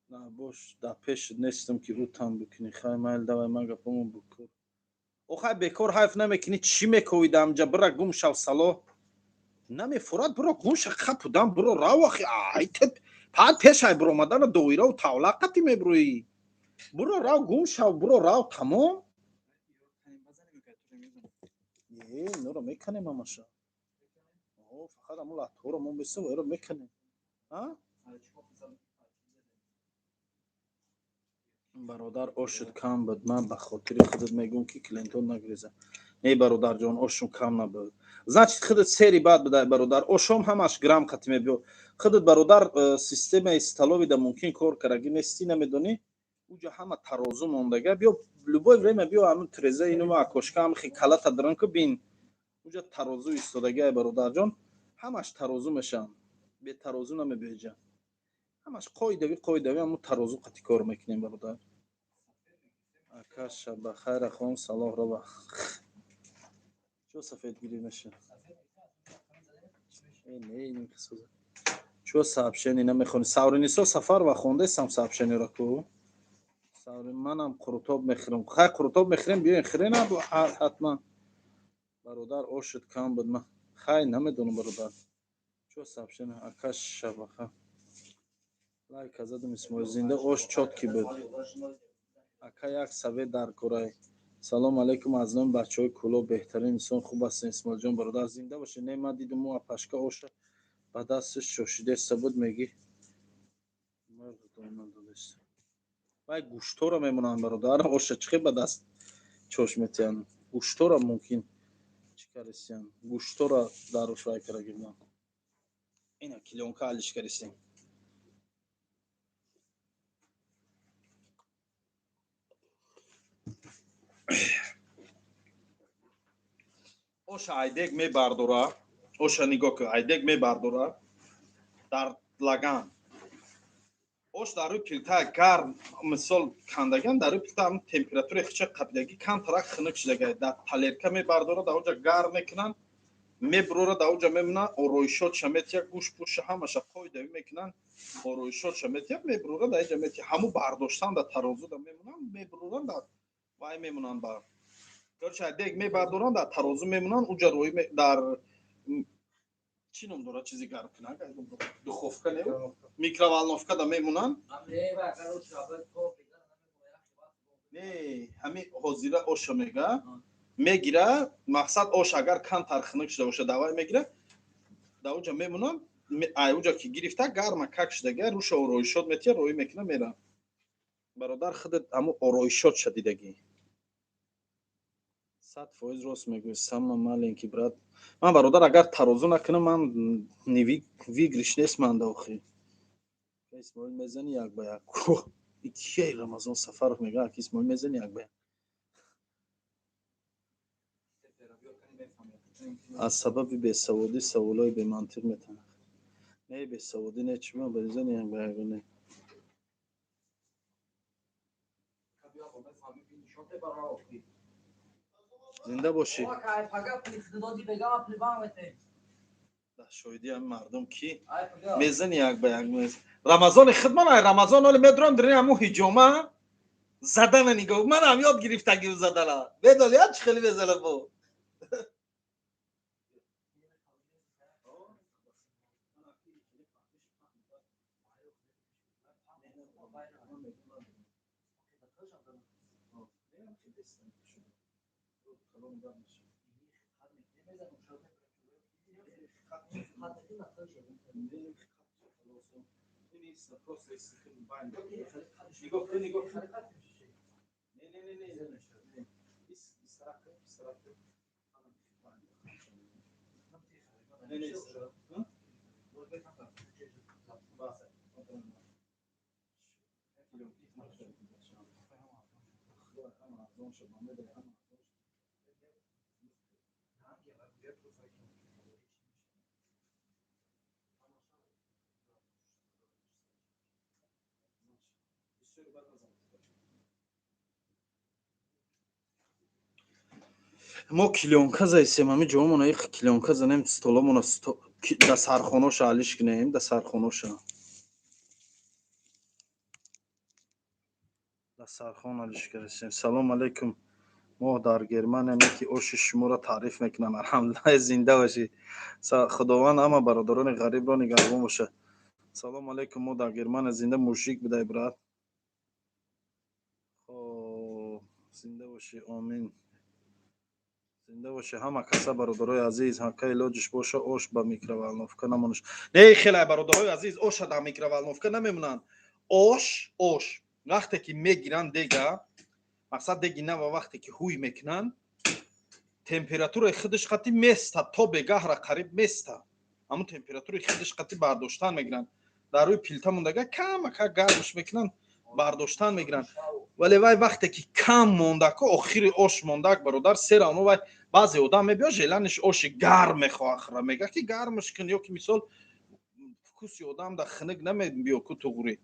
на бош дар пеш нестам ки утам бикунӣ. хай майл давай ман гапамон бикор. охай бекор ҳайф намекунӣ. чӣ мековӣ дамҷа? бира гум шав салоҳ. намефурад биро гум ша хапудам биро рав ахи. пад пешай биромадана доирау тавла қати мебурӯӣ. биро рав гум шав, биро рав тамом. инора меканем ҳамаша. фақат ҳамун лаҳтҳоро мон бисем ва эро меканем. бародар ошуд кам буд. ман ба хотири худат мегӯм ки клентон нагреза. не бародарҷон, ошум кам набуд. значит худат сери бад будай бародар. ошом ҳамаш грамм қати мебиё. худат бародар системаи столовида мумкин кор карагӣ нести, намедонӣ? уҷа ҳама тарозу мондага. биё любое время биё ҳамун треза инума акошка ҳамихи калата дранку бин. уҷа тарозу истодагиай бародарҷон. ҳамаш тарозу мешаванд. бетарозу намебиёҷа. ҳамаш қоидави ҳамун тарозу қати кор мекунем бародар. ака шаба хайр ахон салоҳ рава. чо сафедгирӣ меша? чо сообщение намехонӣ? савринисо сафарова хондестам сообщениеро ку. манам қурутоб мехӯрам. хай қурутоб мехӯрем биёен хӯрена ҳатман. бародар ошуд кам буд. ман хай намедонам бародар. чо сообщение? ака шабаха. лайк азадам исмоил зинда ош чотки буд. ака як савет дар корай. салом алейкум аз номи бачаҳои кӯло беҳтарин инсон хуб ҳастен исмоилҷон бародар зинда бошед. не ман дидум мо пашка оша ба дасташ чошидеста буд мегӣ. вай гӯштора мемонанд бародар. оша чӣ хел ба даст чош метиҳанд? гӯштора мумкин чӣ карисиянд? гӯштора дарош вай карагӣ буданд. اینا کلیونکا حلش کردیم. اوش айдек мебардора, оша нигоҳ кун, айдек мебардора дар лаган. Ош дар рӯи пилта гарм мисол кандаган дар рӯи пилта ҳам температураи хича қабидагӣ камтарак хунук шидагай дар талерка мебардора дар оҷа гарм мекунан мебурора дар оҷа мемуна ороишотша метия гӯш пӯша ҳамаша қоидавӣ мекунан ороишотша метия мебурора дар иҷа метия ҳамун бардоштан дар тарозу да мемунан мебуроран дар вай мемунан ба короче айдек мебардоран дар тарозу мемунан уҷа рӯи дар чӣ ном дорад чизи гарм кунак духовка не микроволновка да мемунан не ҳамин ҳозира оша мега мегира мақсад ош агар камтар хунук шуда боша давай мегира дар уҷа мемунан ай уҷа ки гирифта гарма как шудага рӯша ороишот метия роӣ мекуна мера бародар худат ҳамун ороишот шадидагӣ 100% рост мегӯӣ сама маленький брат ман бародар агар тарозу накунам ман вигриш нест манда охи исмоил мезани як ба як ки рамазон сафаров мегӯяд ки исмоил мезани як ба як аз сабаби бесаводӣ саволҳои бемантиқ метавонад не бесаводӣ не чӣ ман мезани як ба як не зинда бошӣ дар шоҳидии ҳамин мардум ки мезани як ба як рамазони хидман ай рамазон оли медурам дар ҳамун ҳиҷома задана нигоҳ манам ёд гирифтагӣ задана медони як чӣ хеле мезанад бо мо килёнка заистем ҳамин ҷоамона килёнка занем столамона да сархоноша ҳалиш кунем да сархоноша да сархон ҳалиш кардем салом алейкум мо дар германия ки оши шуморо таъриф мекунам алҳамдулилла зинда бошӣ худованд ҳама бародарони ғарибро нигаҳбон бошад салом алейкум мо дар германия зинда мужик будай брат хоб зинда бошӣ омин зинда бошӣ ҳама каса бародарои азиз ҳака илоҷиш боша ош ба микроволновка намонаш не хеле бародарои азиз оша дар микроволновка намемонанд ош вақте ки мегиранд дега мақсад деги нава вақте ки ҳуй мекунанд температураи худаш қати места то бегаҳра қариб места ҳамун температураи худаш қати бардоштан мегиранд дар рӯи пилта мондага камака гармш мекунанд бардоштан мегиранд вале вай вақте ки кам мондаку охири ош мондак бародар серано вай баъзе одам мебиёд желаниш оши гарм мехоҳад мега ки гармш кун ё ки мисол вкуси одам да хунук намебиё ку туғурӣ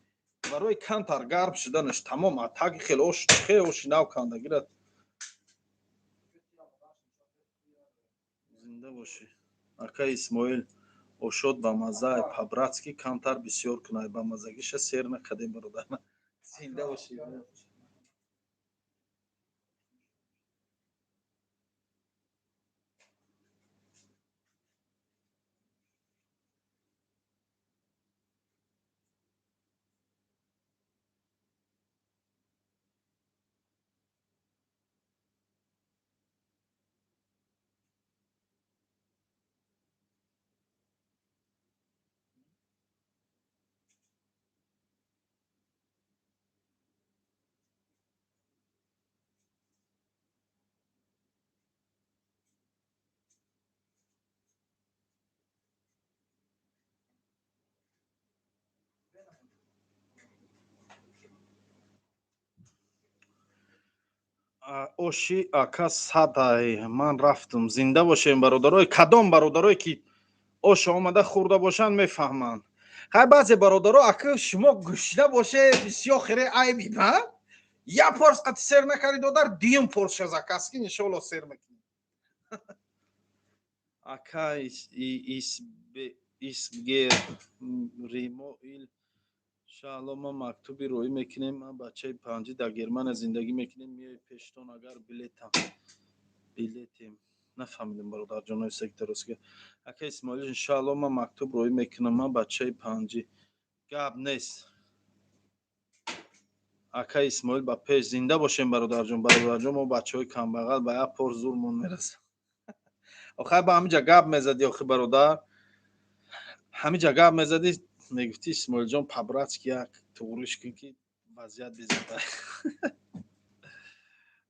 барои камтар гарм шуданаш тамом таги хел ош хел оши нав кандагирад зинда бошӣ ака исмоил ошот ба маззаи по-братски камтар бисёр кунай ба маззагиша сер накардем бародар зинда бошӣ оши ака садай ман рафтум. Зинда бошем бародарои, кадом бародарое ки ош омада хӯрда бошанд мефаҳманд. ҳай баъзе бародаро ака шумо гӯшта боше бисёр хире айби ба я порс қати сер накари додар дуюм порс шазакаски иншоалло сер мекунем. ака исбгер римоил шаъло ма мактуби роӣ мекунем. ма бачаи панҷӣ дар германия зиндагӣ мекунем. миёи пештон агар билетем нафаҳмидем бародарҷонои секторосга. ака исмоил иншаалло ма мактуб роӣ мекунам. ма бачаи панҷӣ гап нест. ака исмоил ба пеш зинда бошем бародарҷон. бародарҷон мо бачаҳои камбағал ба як пор зурмон мерасад. охай ба ҳамиҷа гап мезадӣ охи бародар. ҳамиҷа гап мезадӣ мегуфтӣ исмоилҷон по-братски як туғриш кун ки вазъият безатар.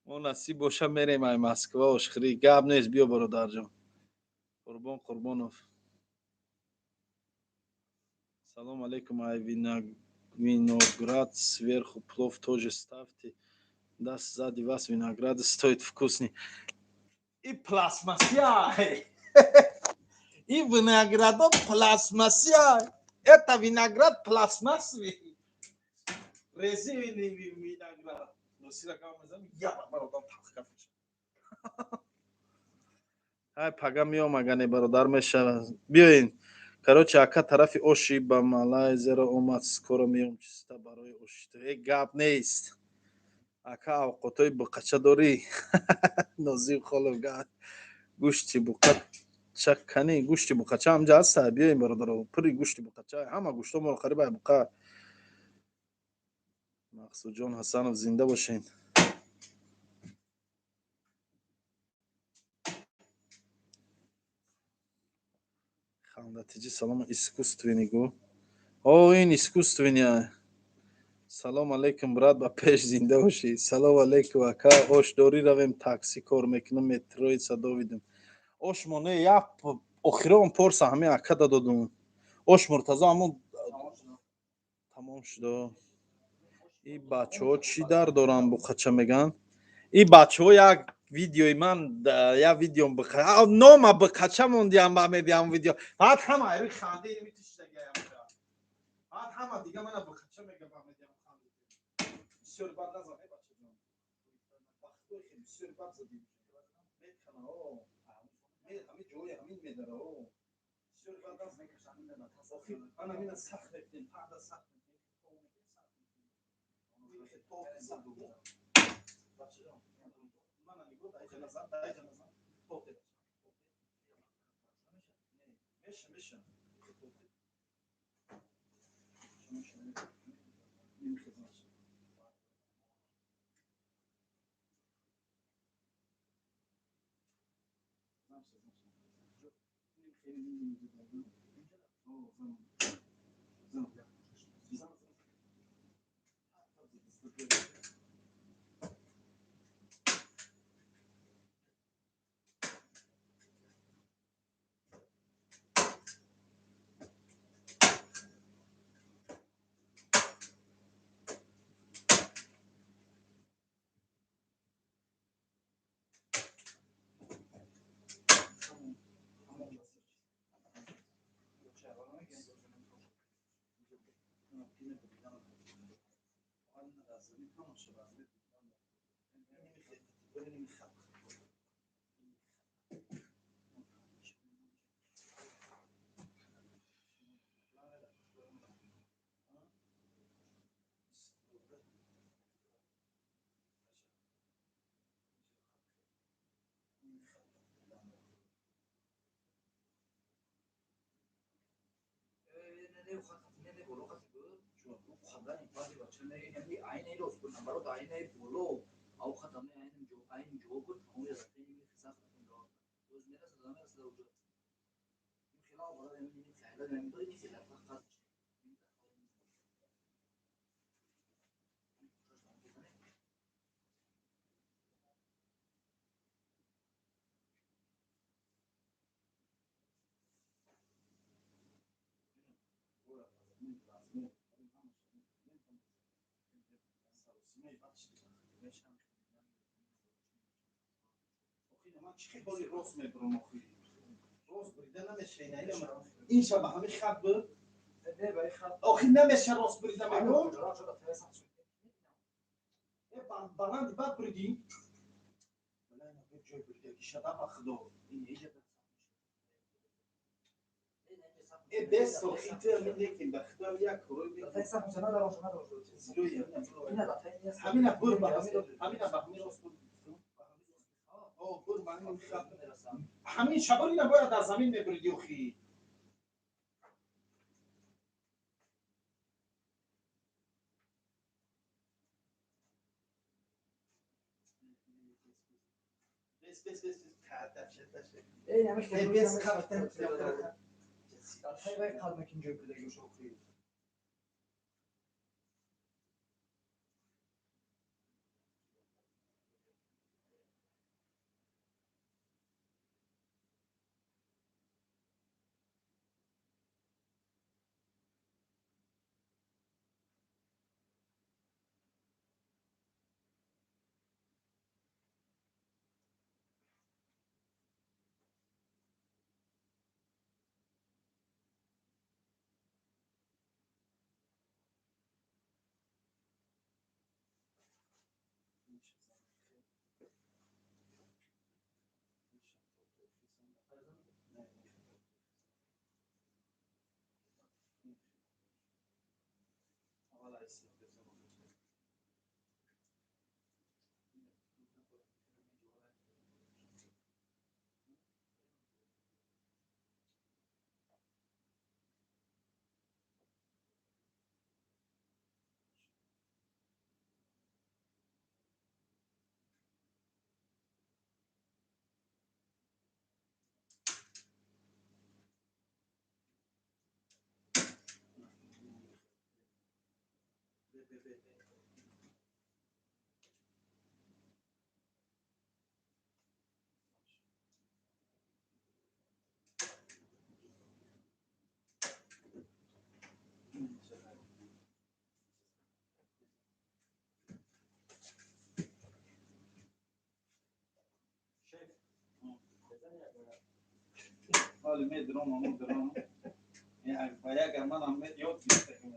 мо насиб боша мерем ай Москва ошхирӣ. гап нест. биё бародарҷон. қурбон қурбонов. салом алейкум ай виноград сверху плов тоже ставьте. даст сзади вас виноград стоит вкусный. И пластмассия. И виноградо пластмассия. Это виноград пластмассовый. Резиновый виноград. ҳай пага меомагане бародар мешавад. биёин. короче ака тарафи оши ба малайзияро омад. скоро меом чиста барои ошито. гап нест. ака авқотои буқача дорӣ? нозим холов гӯшти буқача канӣ? гӯшти буқача ҳамҷа ҳаста. биёин бародаро. пури гӯшти буқача. ҳама гӯштҳо мохариб ай буқа. мақсудҷон ҳасанов зинда бошен. хандатиҷи салом искусственный гӯ. ин искусственный. салом алейкум брат ба пеш зинда бошӣ. салом алейкум ака. ош дорӣ равем такси кор мекунам метрои садовидум. ош моне як охирон порса ҳамин ака додум. ош муртазо ҳамун тамом шудо. и бачаҳо чӣ дар доранд буқача меган? и бачаҳо як видеои ман як видеом нома буқача мондиам ба медиам видео. баъд ҳама айри ханде митишдагиам. баъд ҳама дига мана буқача мега ба медиам ханде. бисёр бад назад бачаҷон. вақтҳое ки бисёр бад задим. мекана ҳамин ҷои ҳамин медара. бисёр бад аз охир ана мина сахт мекунем. пада сахт چی بولی روز میبرم آخی روز بریده نمیشه این شب همه خط بود آخی نمیشه روز بریده میبرم بلند بد بریدی جای بریده که شده بخدا این ایجا بس آخی تو میدهیم بخدا یک کروی همین بر با همین روز همین شبانی نباید از زمین میبریدی آخی بس حالی میدرم و اگر من هم یاد گرفتم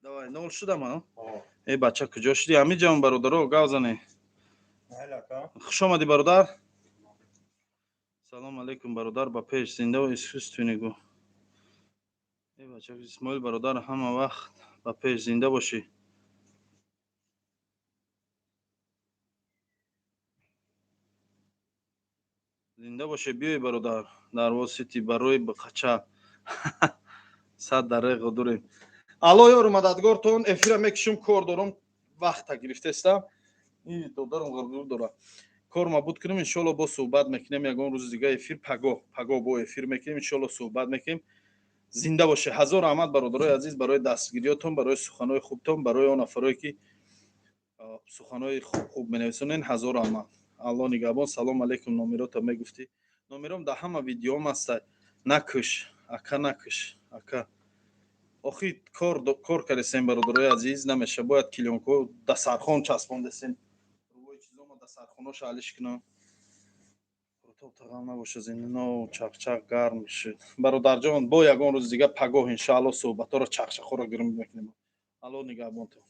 давай нол шудам эй бача куҷо шудӣ ҳамиҷам бародаро гавзане хуш омадӣ бародар салом алейкум бародар ба пеш зиндаву искусственигу эй бача исмоил бародар ҳама вақт ба пеш зинда бошӣ зинда боше биёй бародар дар восити барои қача 100 дареқа дурем алло ёру мададгортон эфира мекишум кор дорам вақта гирифтестам и додарам ғарғур дора корма буд кунем иншоалло бо суҳбат мекунем ягон рӯзи дига эфир паго бо эфир мекунем иншоалло суҳбат мекунем зинда боше ҳазор раҳмат бародарои азиз барои дастгириётон барои суханои хубтон барои он нафарое ки суханои хуб менависонен ҳазор раҳмат алло нигаҳбон салом алейкум номерота мегуфтӣ номером дар ҳама видеоам аста накӯш ака накӯш ака охи кор кардесем бародарои азиз намеша бояд килёнко дастархон часпондесем рӯи чизома дастархоноша ҳалиш кунам тағам набоша зиндано чақчақ гарм шуд бародарҷон бо ягон рӯзи дига пагоҳ иншаалло суҳбатҳоро чақчақҳоро гирм мекунем алло нигаҳбонтон